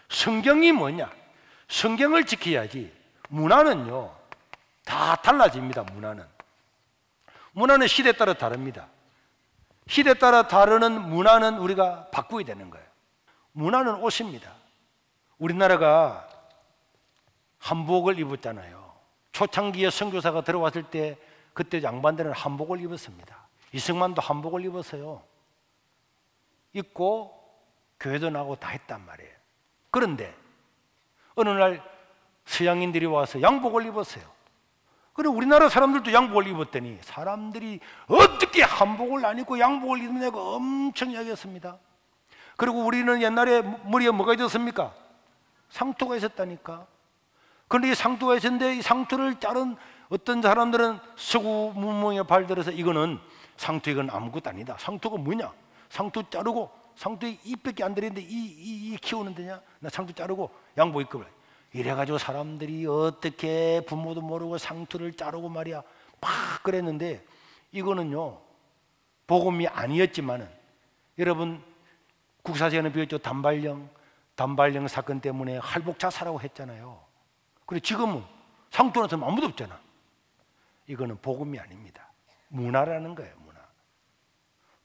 Speaker 1: 성경이 뭐냐? 성경을 지켜야지. 문화는요, 다 달라집니다. 문화는 시대에 따라 다릅니다. 시대에 따라 다르는 문화는 우리가 바꾸게 되는 거예요. 문화는 옷입니다. 우리나라가 한복을 입었잖아요. 초창기에 선교사가 들어왔을 때 그때 양반들은 한복을 입었습니다. 이승만도 한복을 입었어요. 입고 교회도 나고 다 했단 말이에요. 그런데 어느 날 서양인들이 와서 양복을 입었어요. 그리고 우리나라 사람들도 양복을 입었더니 사람들이 어떻게 한복을 안 입고 양복을 입느냐고 엄청 이야기했습니다. 그리고 우리는 옛날에 머리에 뭐가 있었습니까? 상투가 있었다니까. 그런데 이 상투가 있었는데 이 상투를 자른 어떤 사람들은 서구 문명에 발달해서 이거는 상투, 이건 아무것도 아니다. 상투가 뭐냐? 상투 자르고, 상투에 잎밖에 안 들었는데 이 키우는 데냐? 나 상투 자르고 양복 입고 그래. 이래가지고 사람들이 어떻게 부모도 모르고 상투를 자르고 말이야 막 그랬는데, 이거는요 복음이 아니었지만은, 여러분 국사시간에 배웠죠. 단발령 사건 때문에 할복 자살하고 했잖아요. 그리고 지금은 상투는 아무도 없잖아. 이거는 복음이 아닙니다. 문화라는 거예요, 문화.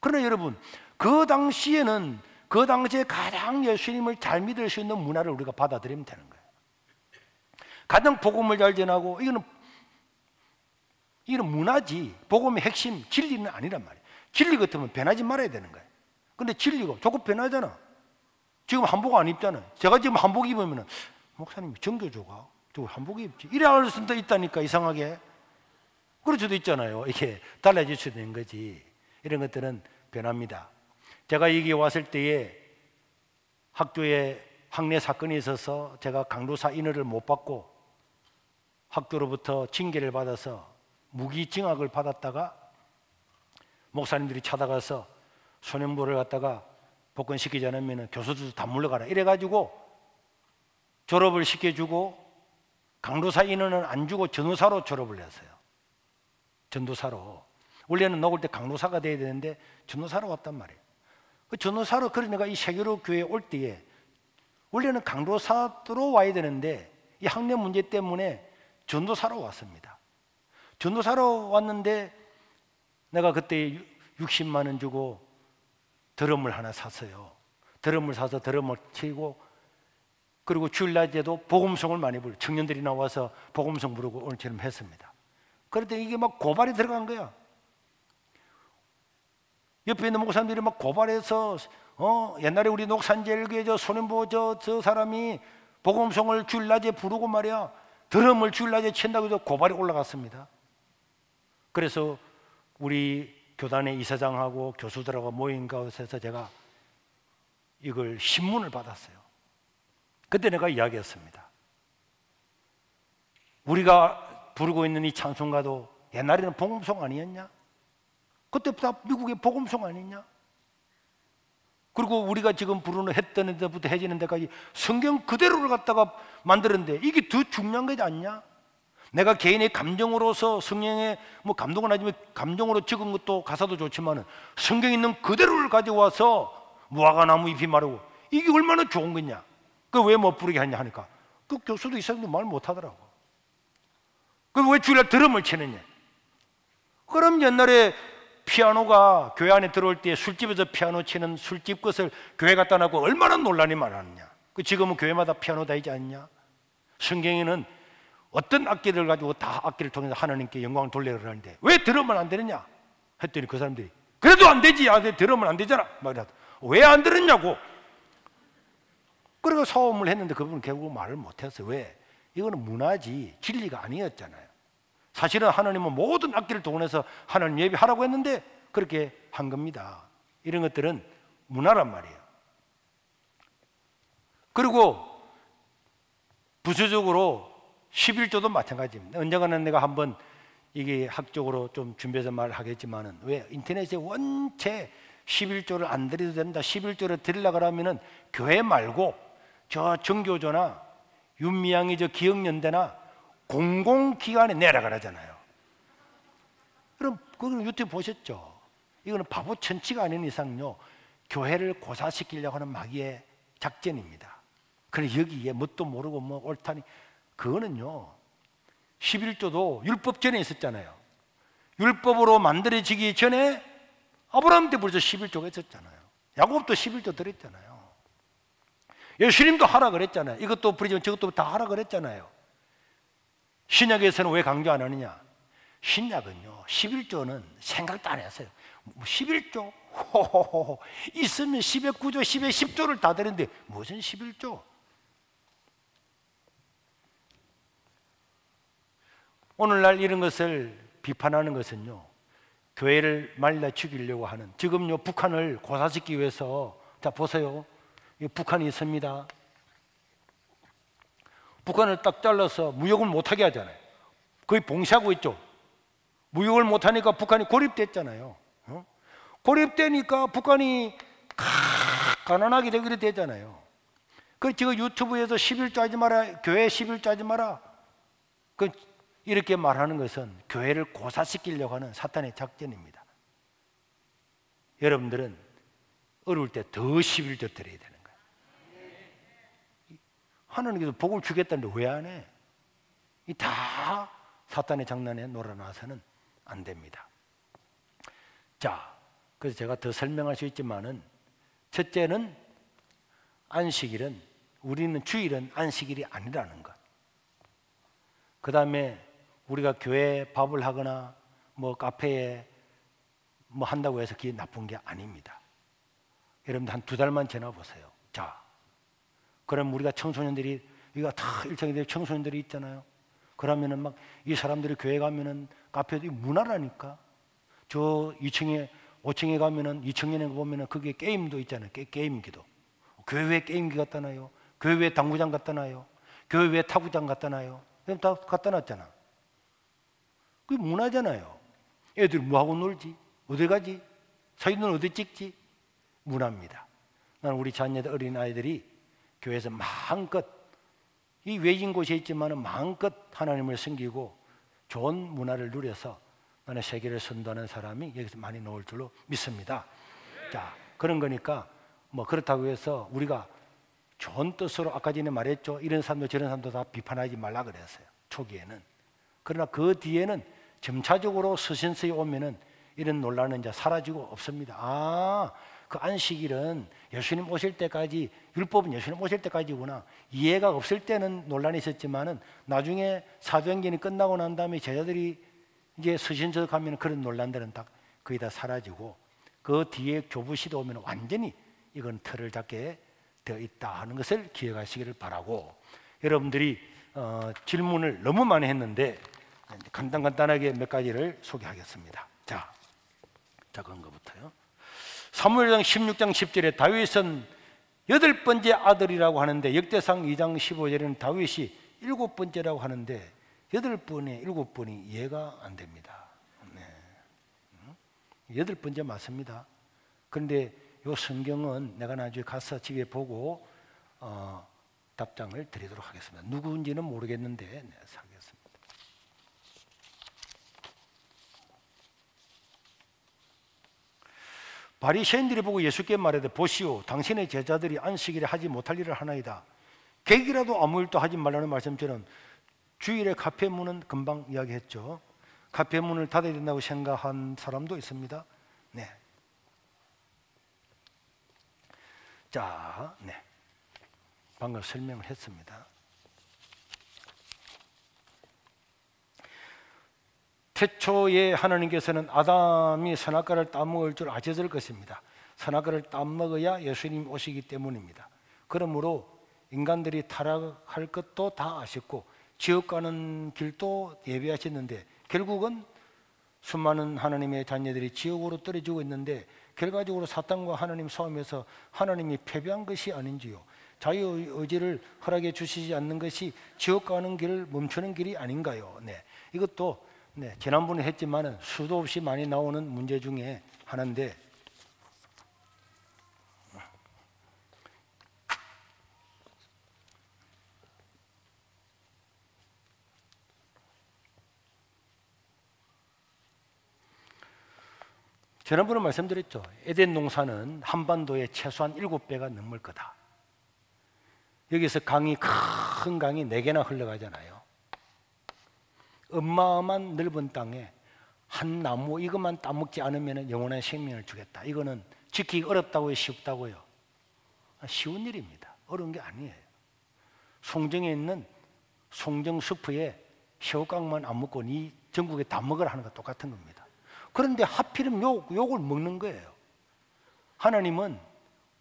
Speaker 1: 그러나 여러분, 그 당시에는 그 당시에 가장 예수님을 잘 믿을 수 있는 문화를 우리가 받아들이면 되는 거예요. 가장 복음을 잘 전하고, 이거는 이건 문화지 복음의 핵심 진리는 아니란 말이에요. 진리 같으면 변하지 말아야 되는 거예요. 근데 진리가 자꾸 변하잖아. 지금 한복 안 입잖아. 제가 지금 한복 입으면 목사님 정교조가 저 한복 입지 이래 할 수도 있다니까. 이상하게 그럴 수도 있잖아요. 이게 달라질 수도 있는 거지. 이런 것들은 변합니다. 제가 여기 왔을 때에 학교에 학내 사건이 있어서 제가 강도사 인허를 못 받고 학교로부터 징계를 받아서 무기징역을 받았다가 목사님들이 찾아가서 소년부를 갖다가 복권시키지 않으면 교수들도 다 물러가라 이래가지고 졸업을 시켜주고 강도사 인허는 안 주고 전도사로 졸업을 했어요. 전도사로. 원래는 녹을 때 강도사가 돼야 되는데 전도사로 왔단 말이에요. 그 전도사로, 그래서 내가 이 세계로 교회에 올 때에 원래는 강도사로 와야 되는데 이 학내 문제 때문에 전도사로 왔습니다. 전도사로 왔는데 내가 그때 60만 원 주고 드럼을 하나 샀어요. 드럼을 사서 드럼을 치고, 그리고 주일날에도 복음송을 많이 부르고 청년들이 나와서 복음송 부르고 오늘처럼 했습니다. 그랬더니 이게 막 고발이 들어간 거야. 옆에 있는 목사님들이 막 고발해서 옛날에 우리 녹산제일교회 저 소년보 저 사람이 복음송을 주일날에 부르고 말이야 드럼을 주일날에 친다고 해서 고발이 올라갔습니다. 그래서 우리 교단의 이사장하고 교수들하고 모인 가운데서 제가 이걸 신문을 받았어요. 그때 내가 이야기했습니다. 우리가 부르고 있는 이 찬송가도 옛날에는 복음송 아니었냐? 그때부터 미국의 복음송 아니냐? 그리고 우리가 지금 부르는 했던 데부터 해지는 데까지 성경 그대로를 갖다가 만들었는데 이게 더 중요한 거지 않냐? 내가 개인의 감정으로서 성령에 뭐 감동은 하지만 감정으로 적은 것도 가사도 좋지만은 성경 있는 그대로를 가져와서 무화과 나무 잎이 마르고 이게 얼마나 좋은 거냐? 그 왜 못 부르게 하냐 하니까 그 교수도 이 사람도 말 못 하더라고. 그 왜 주일날 드럼을 치느냐? 그럼 옛날에 피아노가 교회 안에 들어올 때 술집에서 피아노 치는 술집 것을 교회 갖다 놔고 얼마나 논란이 많았느냐? 그 지금은 교회마다 피아노 다니지 않냐? 성경에는 어떤 악기를 가지고 다 악기를 통해서 하나님께 영광을 돌리려 하는데 왜 드럼은 안 되느냐? 했더니 그 사람들이 그래도 안 되지. 드럼은 안 되잖아. 왜 안 들었냐고. 그리고 소음을 했는데 그분은 결국 말을 못했어요. 왜? 이거는 문화지 진리가 아니었잖아요. 사실은 하나님은 모든 악기를 동원해서 하나님 예배하라고 했는데 그렇게 한 겁니다. 이런 것들은 문화란 말이에요. 그리고 부수적으로 11조도 마찬가지입니다. 언젠가는 내가 한번 이게 학적으로 좀 준비해서 말을 하겠지만은 왜 인터넷에 원체 11조를 안 드려도 된다. 11조를 드리려고 하면은 교회 말고 저 정교조나 윤미향이 저 기억연대나 공공기관에 내려가라잖아요. 그럼 그건 유튜브 보셨죠? 이거는 바보 천치가 아닌 이상요 교회를 고사시키려고 하는 마귀의 작전입니다. 그래 여기에 뭣도 모르고 뭐 옳다니 그거는요 11조도 율법 전에 있었잖아요. 율법으로 만들어지기 전에 아브라함 때 벌써 11조가 있었잖아요. 야곱도 11조 드렸잖아요. 예수님도 하라 그랬잖아요. 이것도 부리지만 저것도 다 하라 그랬잖아요. 신약에서는 왜 강조 안 하느냐? 신약은요 11조는 생각도 안 했어요. 11조? 호호호 있으면 10의 9조 10의 10조를 다 되는데 무슨 11조? 오늘날 이런 것을 비판하는 것은요 교회를 말라 죽이려고 하는, 지금요 북한을 고사시키기 위해서, 자 보세요, 북한이 있습니다. 북한을 딱 잘라서 무역을 못하게 하잖아요. 거의 봉쇄하고 있죠. 무역을 못하니까 북한이 고립됐잖아요. 고립되니까 북한이 가난하게 되기로 되잖아요. 그 지금 유튜브에서 11조 하지 마라, 교회 11조 하지 마라, 그 이렇게 말하는 것은 교회를 고사시키려고 하는 사탄의 작전입니다. 여러분들은 어려울 때 더 11조 드려야 되는 거예요. 하나님께서 복을 주겠다는데 왜 안 해? 이 다 사탄의 장난에 놀아나서는 안 됩니다. 자, 그래서 제가 더 설명할 수 있지만은, 첫째는 안식일은, 우리는 주일은 안식일이 아니라는 것. 그 다음에 우리가 교회 밥을 하거나 뭐 카페에 뭐 한다고 해서 그게 나쁜 게 아닙니다. 여러분들 한 2달만 지나 보세요. 자, 그럼 우리가 청소년들이, 이거 다 일정이 청소년들이 있잖아요. 그러면은 막 이 사람들이 교회 가면은 카페도 문화라니까. 저 2층에 5층에 가면은 2층에 보면은 그게 게임도 있잖아요. 게임기도. 교회 게임기 갖다 놔요. 교회 당구장 갖다 놔요. 교회 타구장 갖다 놔요. 그럼 다 갖다 놨잖아. 그게 문화잖아요. 애들 뭐 하고 놀지? 어디 가지? 사진은 어디 찍지? 문화입니다. 나는 우리 자녀들, 어린 아이들이 교회에서 마음껏, 이 외진 곳에 있지만 마음껏 하나님을 섬기고 좋은 문화를 누려서 나는 세계를 선도하는 사람이 여기서 많이 나올 줄로 믿습니다. 자, 그런 거니까 뭐 그렇다고 해서 우리가 좋은 뜻으로, 아까 전에 말했죠. 이런 사람도 저런 사람도 다 비판하지 말라 그랬어요. 초기에는. 그러나 그 뒤에는 점차적으로 서신서에 오면은 이런 논란은 이제 사라지고 없습니다. 아, 그 안식일은 예수님 오실 때까지, 율법은 예수님 오실 때까지구나. 이해가 없을 때는 논란이 있었지만은 나중에 사도행전이 끝나고 난 다음에 제자들이 이제 서신서 가면 그런 논란들은 다 거의 다 사라지고, 그 뒤에 교부시도 오면 완전히 이건 틀을 잡게 되어 있다 하는 것을 기억하시기를 바라고, 여러분들이 질문을 너무 많이 했는데 간단하게 몇 가지를 소개하겠습니다. 자, 그런 것부터요. 사무엘상 16장 10절에 다윗은 8번째 아들이라고 하는데, 역대상 2장 15절에는 다윗이 7번째라고 하는데 8번에 7번이 이해가 안 됩니다. 네. 8번째 맞습니다. 그런데 이 성경은 내가 나중에 가서 집에 보고 답장을 드리도록 하겠습니다. 누구인지는 모르겠는데 하겠습니다. 바리새인들이 보고 예수께 말하되, 보시오, 당신의 제자들이 안식일에 하지 못할 일을 하나이다. 객이라도 아무 일도 하지 말라는 말씀처럼 주일에 카페 문은 금방 이야기했죠. 카페 문을 닫아야 된다고 생각한 사람도 있습니다. 네. 자, 네. 방금 설명을 했습니다. 태초에 하나님께서는 아담이 선악과를 따먹을 줄 아셨을 것입니다. 선악과를 따먹어야 예수님 오시기 때문입니다. 그러므로 인간들이 타락할 것도 다 아셨고 지옥 가는 길도 예비하셨는데, 결국은 수많은 하나님의 자녀들이 지옥으로 떨어지고 있는데, 결과적으로 사탄과 하나님 싸움에서 하나님이 패배한 것이 아닌지요. 자유의지를 허락해 주시지 않는 것이 지옥 가는 길을 멈추는 길이 아닌가요? 네, 이것도 지난번에 했지만은 수도 없이 많이 나오는 문제 중에 하나인데, 지난번에 말씀드렸죠. 에덴 농사는 한반도에 최소한 7배가 넘을 거다. 여기서 강이, 큰 강이 4개나 흘러가잖아요. 어마어마한 넓은 땅에 한 나무 이것만 따먹지 않으면 영원한 생명을 주겠다. 이거는 지키기 어렵다고요, 쉽다고요? 쉬운 일입니다. 어려운 게 아니에요. 송정에 있는 송정숲에 새우깡만 안 먹고 이 전국에 다 먹으라 하는 거 똑같은 겁니다. 그런데 하필이면 욕을 먹는 거예요. 하나님은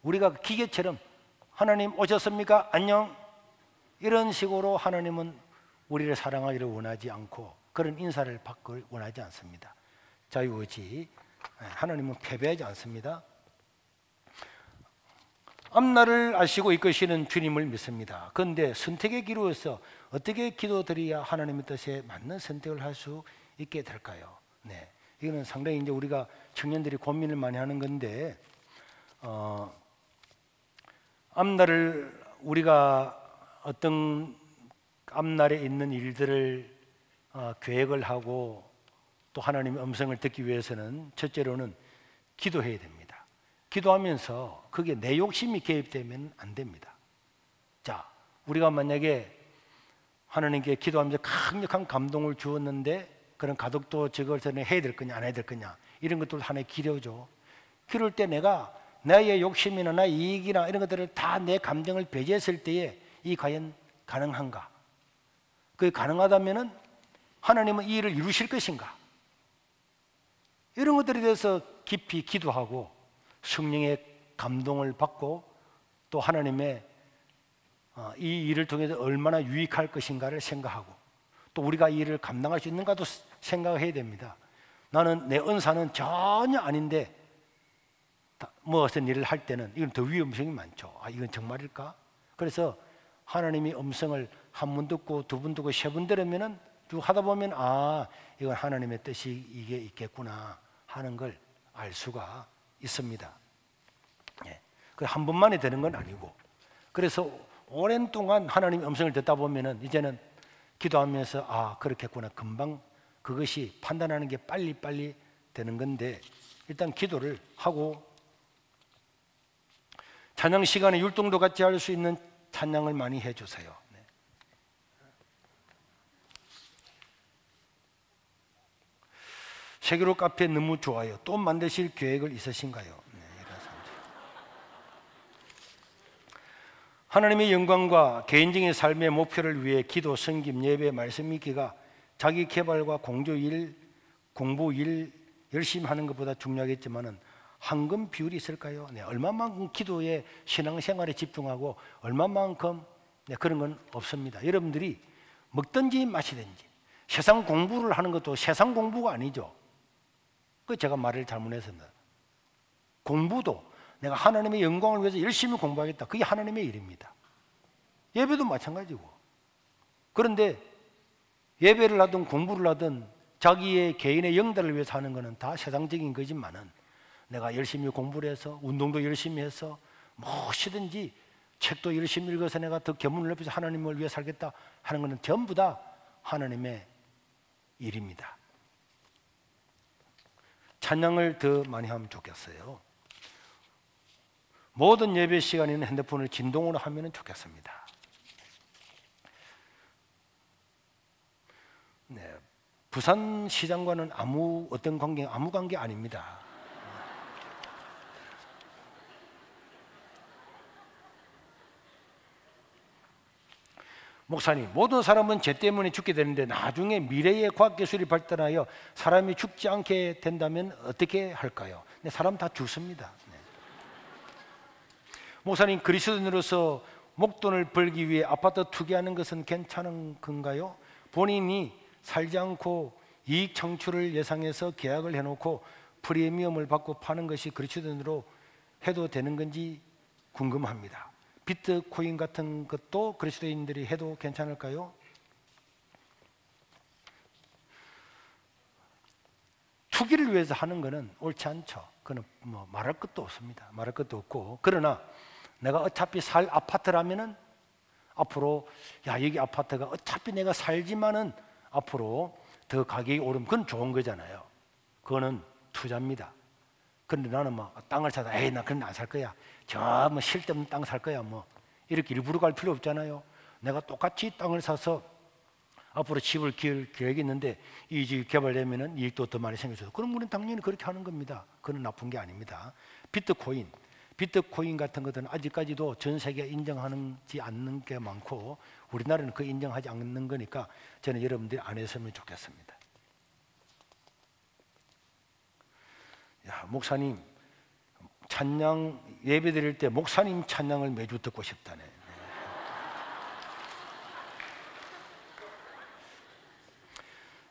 Speaker 1: 우리가 기계처럼 하나님 오셨습니까? 안녕? 이런 식으로 하나님은 우리를 사랑하기를 원하지 않고 그런 인사를 받기를 원하지 않습니다. 자유의지, 하나님은 패배하지 않습니다. 앞날을 아시고 이끄시는 주님을 믿습니다. 그런데 선택의 기로에서 어떻게 기도드려야 하나님의 뜻에 맞는 선택을 할 수 있게 될까요? 네, 이거는 상당히 이제 우리가 청년들이 고민을 많이 하는 건데, 앞날을 우리가 어떤 앞날에 있는 일들을 계획을 하고 또 하나님의 음성을 듣기 위해서는 첫째로는 기도해야 됩니다. 기도하면서 그게 내 욕심이 개입되면 안 됩니다. 자, 우리가 만약에 하나님께 기도하면서 강력한 감동을 주었는데 그런 가덕도 저것을 해야 될 거냐 안 해야 될 거냐 이런 것들 하나의 기도죠. 그럴 때 내가 나의 욕심이나 나의 이익이나 이런 것들을 다 내 감정을 배제했을 때에 이 과연 가능한가? 그게 가능하다면은 하나님은 이 일을 이루실 것인가? 이런 것들에 대해서 깊이 기도하고 성령의 감동을 받고 또 하나님의 이 일을 통해서 얼마나 유익할 것인가를 생각하고 또 우리가 이 일을 감당할 수 있는가도 생각해야 됩니다. 나는 내 은사는 전혀 아닌데 무엇은 일을 할 때는 이건 더 위험성이 많죠. 이건 정말일까? 그래서 하나님이 음성을 한 번 듣고 두 번 듣고 세 번 들으면은 쭉 하다 보면 이건 하나님의 뜻이 이게 있겠구나 하는 걸 알 수가 있습니다. 예. 그 한 번만에 되는 건 아니고 그래서 오랜 동안 하나님의 음성을 듣다 보면은 이제는 기도하면서 그렇겠구나 금방 그것이 판단하는 게 빨리빨리 되는 건데 일단 기도를 하고 찬양 시간에 율동도 같이 할 수 있는 찬양을 많이 해주세요. 네. 세계로 카페 너무 좋아요. 또 만드실 계획을 있으신가요? 네, 하나님의 영광과 개인적인 삶의 목표를 위해 기도, 섬김, 예배, 말씀 읽기가 자기 개발과 공부 일 열심히 하는 것보다 중요하겠지만은 황금 비율이 있을까요? 네, 얼마만큼 기도에 신앙생활에 집중하고 얼마만큼 그런 건 없습니다. 여러분들이 먹든지 마시든지 세상 공부를 하는 것도 세상 공부가 아니죠. 그 제가 말을 잘못했습니다. 공부도 내가 하나님의 영광을 위해서 열심히 공부하겠다. 그게 하나님의 일입니다. 예배도 마찬가지고. 그런데 예배를 하든 공부를 하든 자기의 개인의 영달을 위해서 하는 것은 다 세상적인 거지만은 내가 열심히 공부를 해서 운동도 열심히 해서 무엇이든지 책도 열심히 읽어서 내가 더 견문을 넓혀서 하나님을 위해 살겠다 하는 것은 전부 다 하나님의 일입니다. 찬양을 더 많이 하면 좋겠어요. 모든 예배 시간에는 핸드폰을 진동으로 하면 좋겠습니다. 네, 부산 시장과는 아무 관계 아닙니다. 목사님, 모든 사람은 죄 때문에 죽게 되는데 나중에 미래의 과학기술이 발달하여 사람이 죽지 않게 된다면 어떻게 할까요? 네, 사람 다 죽습니다. 네. 목사님, 그리스도인으로서 목돈을 벌기 위해 아파트 투기하는 것은 괜찮은 건가요? 본인이 살지 않고 이익 창출을 예상해서 계약을 해놓고 프리미엄을 받고 파는 것이 그리스도인으로 해도 되는 건지 궁금합니다. 비트코인 같은 것도 그리스도인들이 해도 괜찮을까요? 투기를 위해서 하는 것은 옳지 않죠. 그건 뭐 말할 것도 없습니다. 말할 것도 없고. 그러나 내가 어차피 살 아파트라면은 앞으로 여기 아파트가 어차피 내가 살지만은 앞으로 더 가격이 오르면 그건 좋은 거잖아요. 그거는 투자입니다. 그런데 나는 땅을 사다 나 그런 안 살 거야. 저 쓸데없는 땅 살 거야. 이렇게 일부러 갈 필요 없잖아요. 내가 똑같이 땅을 사서 앞으로 집을 지을 계획이 있는데 이 집이 개발되면은 이익도 더 많이 생겨서 그럼 우리는 당연히 그렇게 하는 겁니다. 그건 나쁜 게 아닙니다. 비트코인 같은 것들은 아직까지도 전 세계에 인정하지 않는 게 많고 우리나라는 그 인정하지 않는 거니까 저는 여러분들이 안 했으면 좋겠습니다. 목사님 찬양 예배 드릴 때 목사님 찬양을 매주 듣고 싶다네.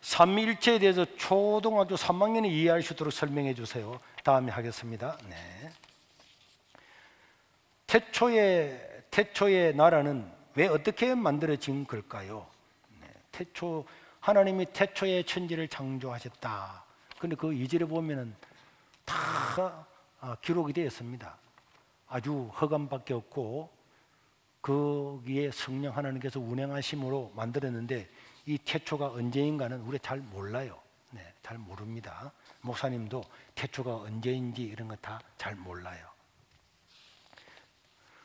Speaker 1: 삼위일체에 대해서 초등학교 3학년이 이해할 수 있도록 설명해 주세요. 다음에 하겠습니다. 네. 태초의 나라는 왜 어떻게 만들어진 걸까요? 네. 하나님이 태초에 천지를 창조하셨다. 그런데 그 2절에 보면은 다 기록이 되어 있습니다. 아주 허감밖에 없고 거기에 성령 하나님께서 운행하심으로 만들었는데 이 태초가 언제인가는 우리가 잘 몰라요. 네, 잘 모릅니다. 목사님도 태초가 언제인지 이런 거 다 잘 몰라요.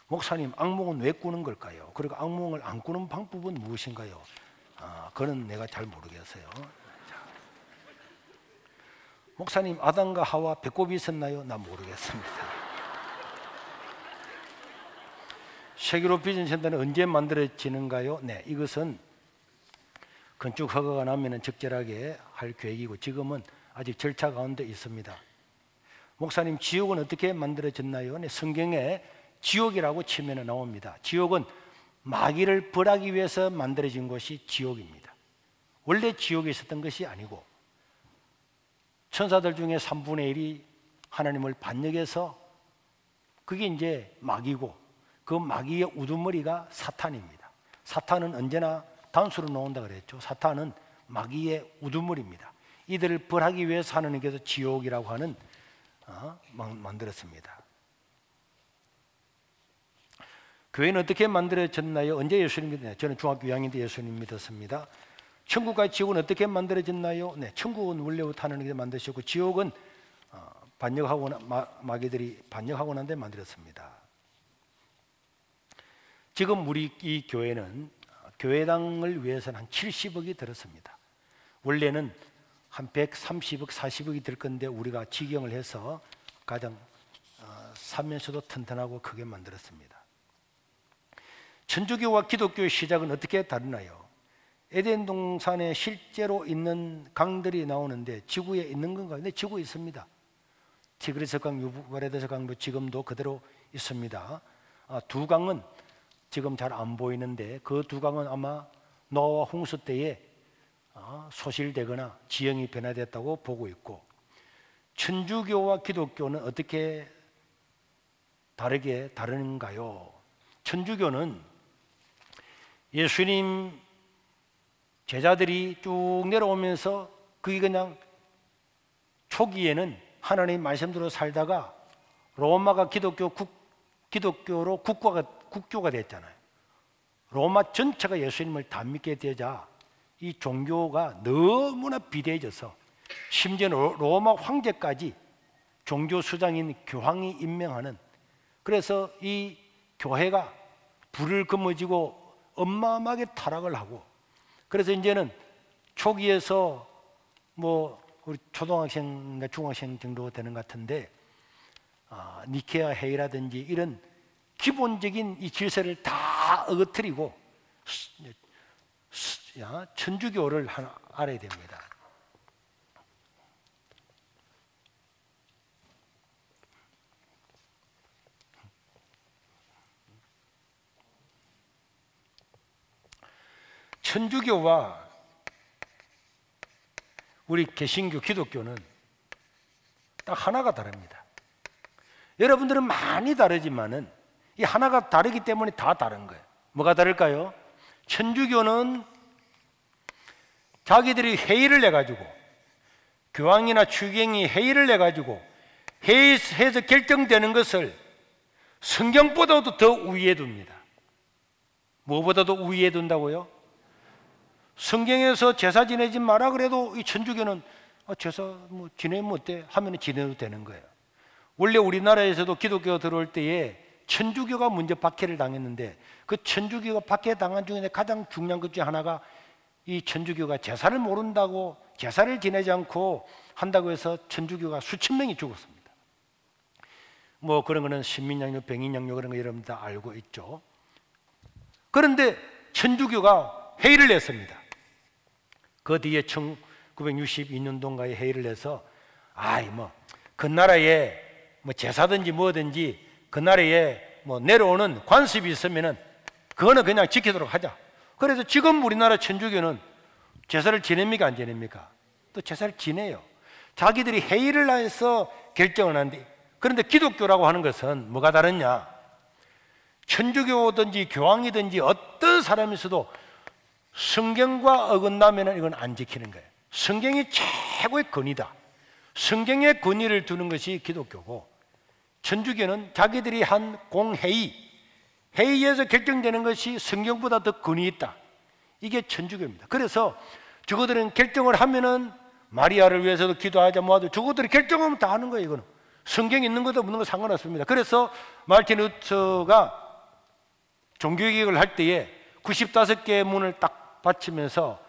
Speaker 1: 목사님, 악몽은 왜 꾸는 걸까요? 그리고 악몽을 안 꾸는 방법은 무엇인가요? 그건 내가 잘 모르겠어요. 목사님, 아담과 하와 배꼽이 있었나요? 나 모르겠습니다. 세계로 비전 센터는 언제 만들어지는가요? 네, 이것은 건축 허가가 나면 적절하게 할 계획이고 지금은 아직 절차 가운데 있습니다. 목사님, 지옥은 어떻게 만들어졌나요? 네, 성경에 지옥이라고 치면 나옵니다. 지옥은 마귀를 벌하기 위해서 만들어진 것이 지옥입니다. 원래 지옥에 있었던 것이 아니고 천사들 중에 3분의 1이 하나님을 반역해서 그게 이제 마귀고 그 마귀의 우두머리가 사탄입니다. 사탄은 언제나 단수로 나온다 그랬죠. 사탄은 마귀의 우두머리입니다. 이들을 벌하기 위해서 하나님께서 지옥이라고 하는 만들었습니다. 교회는 어떻게 만들어졌나요? 언제 예수님 믿었나요? 저는 중학교 2학년 때 예수님 믿었습니다. 천국과 지옥은 어떻게 만들어졌나요? 네, 천국은 원래부터 하나님께서 만드셨고 지옥은 반역하고 마귀들이 반역하고 난 데 만들었습니다. 지금 우리 이 교회는 교회당을 위해서는 한 70억이 들었습니다. 원래는 한 130억, 40억이 들 건데 우리가 직영을 해서 가장 사면서도 튼튼하고 크게 만들었습니다. 천주교와 기독교의 시작은 어떻게 다르나요? 에덴 동산에 실제로 있는 강들이 나오는데 지구에 있는 건가요? 네, 지구에 있습니다. 티그리스 강, 유브라데스 강도 지금도 그대로 있습니다. 두 강은 지금 잘 안 보이는데 그 두 강은 아마 노아와 홍수 때에 소실되거나 지형이 변화됐다고 보고 있고, 천주교와 기독교는 어떻게 다른가요? 천주교는 예수님 제자들이 쭉 내려오면서 그게 그냥 초기에는 하나님 말씀대로 살다가 로마가 기독교로 국교가 됐잖아요. 로마 전체가 예수님을 다 믿게 되자 이 종교가 너무나 비대해져서 심지어 로마 황제까지 종교 수장인 교황이 임명하는, 그래서 이 교회가 불을 거머쥐고 어마어마하게 타락을 하고, 그래서 이제는 초기에서 뭐 우리 초등학생과 중학생 정도 되는 것 같은데 니케아 회의라든지 이런 기본적인 이 질서를 다 어거뜨리고 천주교를 알아야 됩니다. 천주교와 우리 개신교, 기독교는 딱 하나가 다릅니다. 여러분들은 많이 다르지만은 이 하나가 다르기 때문에 다 다른 거예요. 뭐가 다를까요? 천주교는 자기들이 회의를 내가지고, 교황이나 추경이 회의를 내가지고 회의해서 결정되는 것을 성경보다도 더 우위에 둡니다. 무엇보다도 우위에 둔다고요? 성경에서 제사 지내지 마라 그래도 이 천주교는 제사 뭐 지내면 어때? 하면 지내도 되는 거예요. 원래 우리나라에서도 기독교가 들어올 때에 천주교가 먼저 박해를 당했는데 그 천주교가 박해 당한 중에 가장 중요한 것 중에 하나가 이 천주교가 제사를 모른다고, 제사를 지내지 않고 한다고 해서 천주교가 수천 명이 죽었습니다. 뭐 그런 거는 신민양요, 병인양요 그런 거 여러분 다 알고 있죠. 그런데 천주교가 회의를 냈습니다. 그 뒤에 1962년도인가에 회의를 해서 그 나라에 뭐 제사든지 뭐든지 그 나라에 뭐 내려오는 관습이 있으면은 그거는 그냥 지키도록 하자. 그래서 지금 우리나라 천주교는 제사를 지냅니까 안 지냅니까? 또 제사를 지내요. 자기들이 회의를 해서 결정을 하는데, 그런데 기독교라고 하는 것은 뭐가 다르냐? 천주교든지 교황이든지 어떤 사람이 있어도 성경과 어긋나면 이건 안 지키는 거예요. 성경이 최고의 권위다. 성경의 권위를 두는 것이 기독교고, 천주교는 자기들이 한 회의에서 결정되는 것이 성경보다 더 권위 있다. 이게 천주교입니다. 그래서 저거들은 결정을 하면은 마리아를 위해서도 기도하자 뭐하자 저거들이 결정하면 다 하는 거예요. 이거는 성경에 있는 것도 없는 거 상관없습니다. 그래서 마르틴 루터가 종교개혁을 할 때에 95개의 문을 딱 받치면서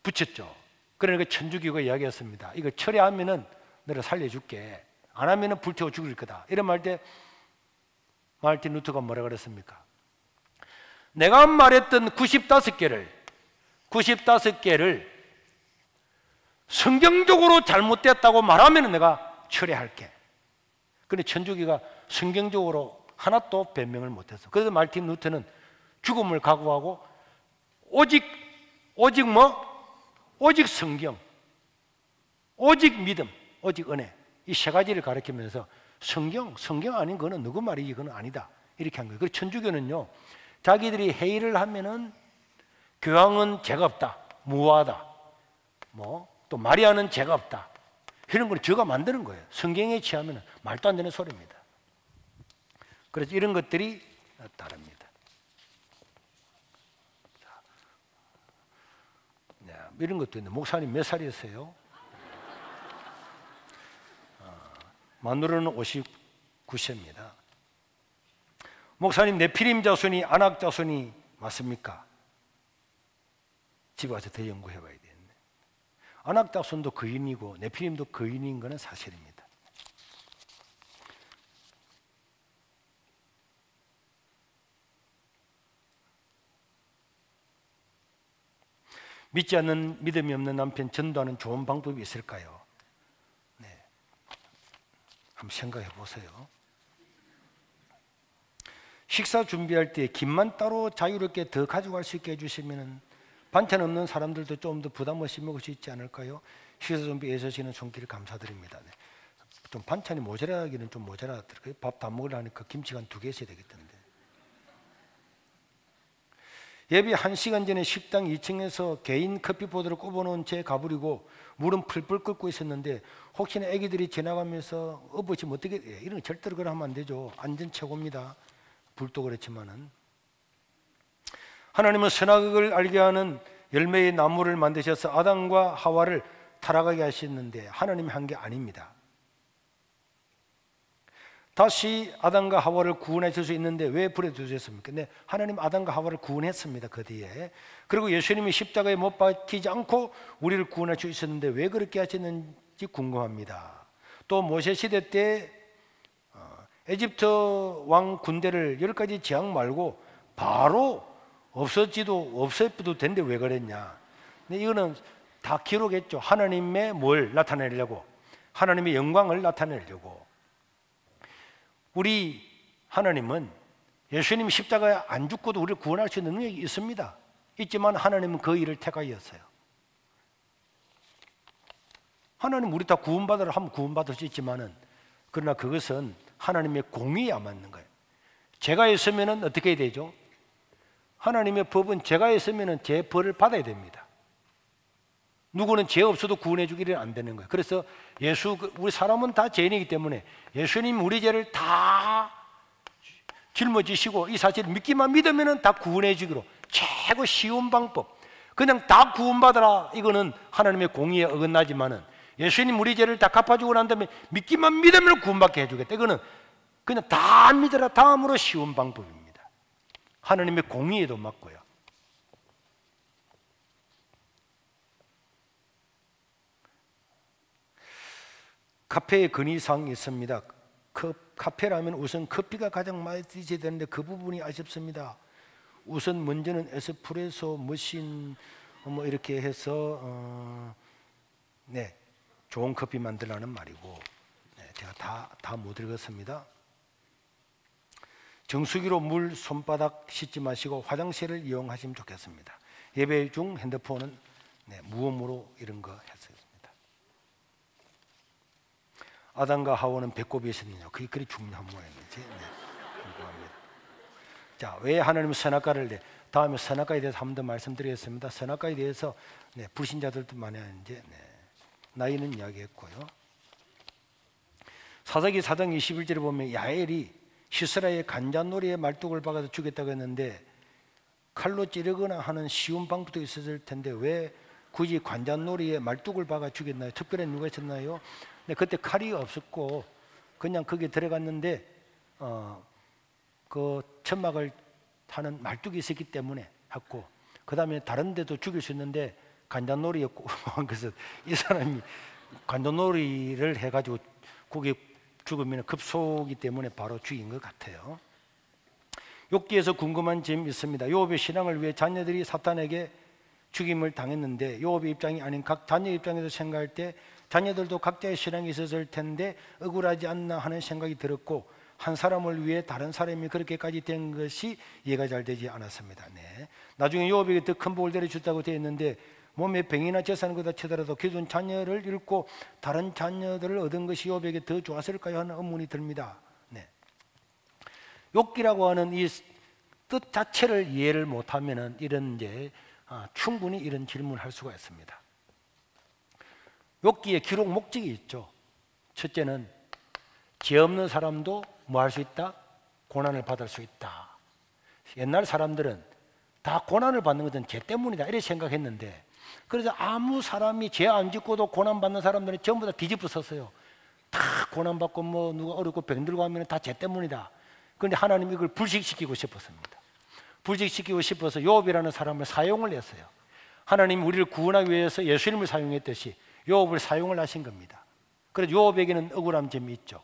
Speaker 1: 붙였죠. 그러니까 천주교가 이야기했습니다. 이거 철회하면은 너를 살려줄게. 안 하면은 불태워 죽일 거다. 이런 말 때 마르틴 루터가 뭐라 그랬습니까? 내가 말했던 95개를 95개를 성경적으로 잘못됐다고 말하면 내가 철회할게. 그런데 천주교가 성경적으로 하나도 변명을 못했어. 그래서 말틴 루터는 죽음을 각오하고 오직 성경, 오직 믿음, 오직 은혜, 이 세 가지를 가르치면서 성경 아닌 거는 누구 말이지 그건 아니다 이렇게 한 거예요. 그리고 천주교는요, 자기들이 회의를 하면은 교황은 죄가 없다, 무화하다, 또 마리아는 죄가 없다, 이런 걸 저가 만드는 거예요. 성경에 취하면 말도 안 되는 소리입니다. 그래서 이런 것들이 다릅니다. 네, 이런 것도 있는데, 목사님 몇 살이었어요? 만으로는 59세입니다. 목사님, 네피림 자손이 아낙 자손이 맞습니까? 집에 와서 더 연구해 봐야 되겠네. 아낙 자손도 거인이고 네피림도 거인인 것은 사실입니다. 믿지 않는, 믿음이 없는 남편 전도하는 좋은 방법이 있을까요? 네, 한번 생각해 보세요. 식사 준비할 때 김만 따로 자유롭게 더 가져갈 수 있게 해주시면 반찬 없는 사람들도 좀 더 부담 없이 먹을 수 있지 않을까요? 식사 준비 애쓰시는 손길 감사드립니다. 네. 좀 반찬이 모자라기는 좀 모자라더라고요. 밥 다 먹으려니까 김치가 한 2개 있어야 되겠던데. 예배 1시간 전에 식당 2층에서 개인 커피포트를 꼽아놓은 채 가버리고 물은 풀풀 끓고 있었는데 혹시나 애기들이 지나가면서 엎어지면 어떻게, 이런 거 절대로 그러면 안 되죠. 안전 최고입니다. 불도 그렇지만은. 하나님은 선악을 알게 하는 열매의 나무를 만드셔서 아담과 하와를 타락하게 하셨는데 하나님이 한 게 아닙니다. 다시 아담과 하와를 구원하실 수 있는데 왜 불에 두셨습니까? 근데 하나님 아담과 하와를 구원했습니다. 그 뒤에. 그리고 예수님이 십자가에 못 박히지 않고 우리를 구원할 수 있었는데 왜 그렇게 하셨는지 궁금합니다. 또 모세 시대 때 에집트 왕 군대를 10가지 재앙 말고 바로 없어져도 된데 왜 그랬냐? 근데 이거는 다 기록했죠. 하나님의 뭘 나타내려고, 하나님의 영광을 나타내려고. 우리 하나님은 예수님 십자가에 안 죽고도 우리를 구원할 수 있는 능력이 있습니다. 있지만 하나님은 그 일을 택하였어요. 하나님 우리 다 구원받으라 하면 구원받을 수 있지만은, 그러나 그것은 하나님의 공의에 안 맞는 거예요. 죄가 있으면은 어떻게 해야 되죠? 하나님의 법은 죄가 있으면은 죄 벌을 받아야 됩니다. 누구는 죄 없어도 구원해 주기를 안 되는 거예요. 그래서 우리 사람은 다 죄인이기 때문에 예수님 우리 죄를 다 짊어지시고 이 사실을 믿기만 믿으면 다 구원해 주기로, 최고 쉬운 방법. 그냥 다 구원받아라, 이거는 하나님의 공의에 어긋나지만은 예수님 우리 죄를 다 갚아주고 난 다음에 믿기만 믿으면 구원받게 해주겠다, 이거는 그냥 다 믿어라 다음으로 쉬운 방법입니다. 하나님의 공의에도 맞고요. 카페에 건의사항이 있습니다. 카페라면 우선 커피가 가장 많이 드셔야 되는데 그 부분이 아쉽습니다. 우선 먼저는 에스프레소 머신 이렇게 해서 네, 좋은 커피 만들라는 말이고, 네, 제가 다 못 읽었습니다. 정수기로 물 손바닥 씻지 마시고 화장실을 이용하시면 좋겠습니다. 예배 중 핸드폰은 무음으로 이런 거 했습니다. 아담과 하와는 배꼽이 있었느냐, 그게 그리 중요한 모양이지. 궁금합니다. 자, 왜 하나님은 선악과를 다음에 선악과에 대해서 한 번 더 말씀드리겠습니다. 선악과에 대해서 불신자들도 많이 하는데 나이는 이야기했고요. 사사기 4장 21절에 보면 야엘이 시스라의 간잔놀이에 말뚝을 박아서 죽였다고 했는데 칼로 찌르거나 하는 쉬운 방법도 있었을 텐데 왜 굳이 관잔놀이에 말뚝을 박아 죽였나요? 특별한 이유가 있었나요? 그때 칼이 없었고 그냥 거기에 들어갔는데 그 천막을 타는 말뚝이 있었기 때문에 했고, 그 다음에 다른 데도 죽일 수 있는데 관잔놀이였고 그래서 이 사람이 관잔놀이를 해가지고 거기 죽으면 급소이기 때문에 바로 죽인 것 같아요. 욥기에서 궁금한 점이 있습니다. 욥의 신앙을 위해 자녀들이 사탄에게 죽임을 당했는데 요업의 입장이 아닌 각 자녀 입장에서 생각할 때 자녀들도 각자의 신앙이 있었을 텐데 억울하지 않나 하는 생각이 들었고 한 사람을 위해 다른 사람이 그렇게까지 된 것이 이해가 잘 되지 않았습니다. 네. 나중에 요업에게 더 큰 복을 내려줬다고 되어 있는데 몸에 병이나 재산을 거다 치더라도 기존 자녀를 잃고 다른 자녀들을 얻은 것이 요업에게 더 좋았을까요 하는 의문이 듭니다. 네. 욥기라고 하는 이 뜻 자체를 이해를 못하면은 이런 이제 충분히 이런 질문을 할 수가 있습니다. 욥기의 기록 목적이 있죠. 첫째는 죄 없는 사람도 뭐 할 수 있다? 고난을 받을 수 있다. 옛날 사람들은 다 고난을 받는 것은 죄 때문이다 이렇게 생각했는데 그래서 아무 사람이 죄 안 짓고도 고난받는 사람들은 전부 다 뒤집어 썼어요. 다 고난받고 뭐 누가 어렵고 병들고 하면 다 죄 때문이다. 그런데 하나님이 이걸 불식시키고 싶었습니다. 불식시키고 싶어서 욥이라는 사람을 사용을 했어요. 하나님이 우리를 구원하기 위해서 예수님을 사용했듯이 욥을 사용을 하신 겁니다. 그래서 욥에게는 억울한 점이 있죠.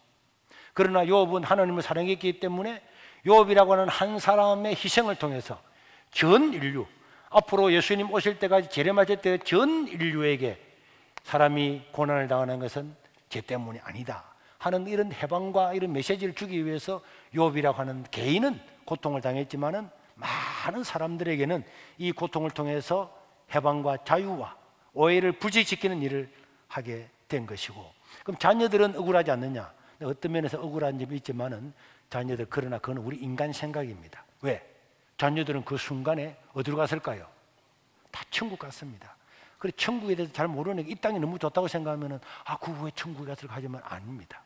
Speaker 1: 그러나 욥은 하나님을 사랑했기 때문에 욥이라고 하는 한 사람의 희생을 통해서 전 인류, 앞으로 예수님 오실 때까지 재림하실 때 전 인류에게 사람이 고난을 당하는 것은 죄 때문이 아니다 하는 이런 해방과 이런 메시지를 주기 위해서 욥이라고 하는 개인은 고통을 당했지만은 많은 사람들에게는 이 고통을 통해서 해방과 자유와 오해를 불식시키는 일을 하게 된 것이고, 그럼 자녀들은 억울하지 않느냐? 어떤 면에서 억울한 점이 있지만은 자녀들, 그러나 그건 우리 인간 생각입니다. 왜? 자녀들은 그 순간에 어디로 갔을까요? 다 천국 갔습니다. 그래 천국에 대해서 잘 모르는 이 땅이 너무 좋다고 생각하면은 그 후에 천국에 갔을까 하지만 아닙니다.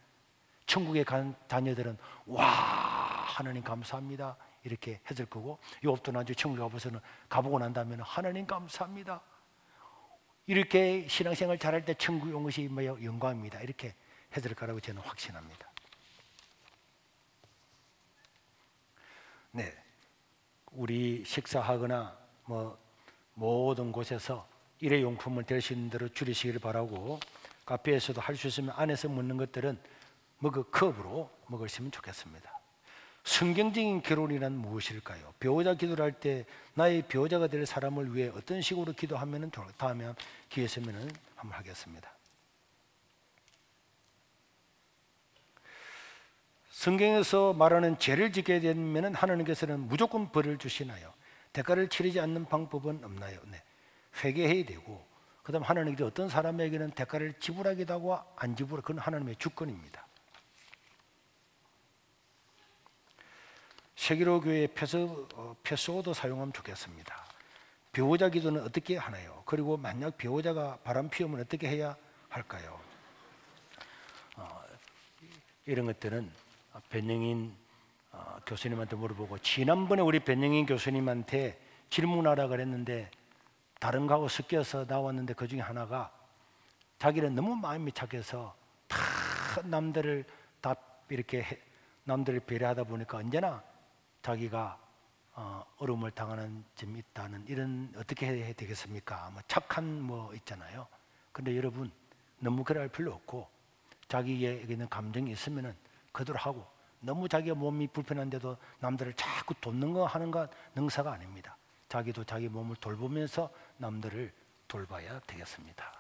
Speaker 1: 천국에 간 자녀들은 와 하나님 감사합니다 이렇게 했을 거고, 욥도 나중에 천국에 가보서는 가보고 난 다음에는 하나님 감사합니다 이렇게 신앙생활 잘할 때 천국에 온 것이 영광입니다 이렇게 했을 거라고 저는 확신합니다. 네, 우리 식사하거나 뭐 모든 곳에서 일회용품을 될 수 있는 대로 줄이시기를 바라고, 카페에서도 할 수 있으면 안에서 먹는 것들은 컵으로 먹으시면 좋겠습니다. 성경적인 결혼이란 무엇일까요? 배우자 기도를 할 때 나의 배우자가 될 사람을 위해 어떤 식으로 기도하면 좋다 하면 기회 있으면 한번 하겠습니다. 성경에서 말하는 죄를 짓게 되면 하나님께서는 무조건 벌을 주시나요? 대가를 치르지 않는 방법은 없나요? 네, 회개해야 되고, 그 다음 하나님께서 어떤 사람에게는 대가를 지불하기도 하고 안 지불하고, 그건 하나님의 주권입니다. 세계로 교회 패스워드 사용하면 좋겠습니다. 배우자 기도는 어떻게 하나요? 그리고 만약 배우자가 바람 피우면 어떻게 해야 할까요? 이런 것들은 변영인 교수님한테 물어보고, 지난번에 우리 변영인 교수님한테 질문하라 그랬는데 다른 거하고 섞여서 나왔는데 그 중에 하나가 자기는 너무 마음이 착해서 다 남들을 다 이렇게 남들을 배려하다 보니까 언제나 자기가 어려움을 당하는 점이 있다는, 이런 어떻게 해야 되겠습니까? 착한 있잖아요. 근데 여러분 너무 그럴 필요 없고, 자기에게는 감정이 있으면은 그대로 하고, 너무 자기가 몸이 불편한데도 남들을 자꾸 돕는 거 하는 거 능사가 아닙니다. 자기도 자기 몸을 돌보면서 남들을 돌봐야 되겠습니다.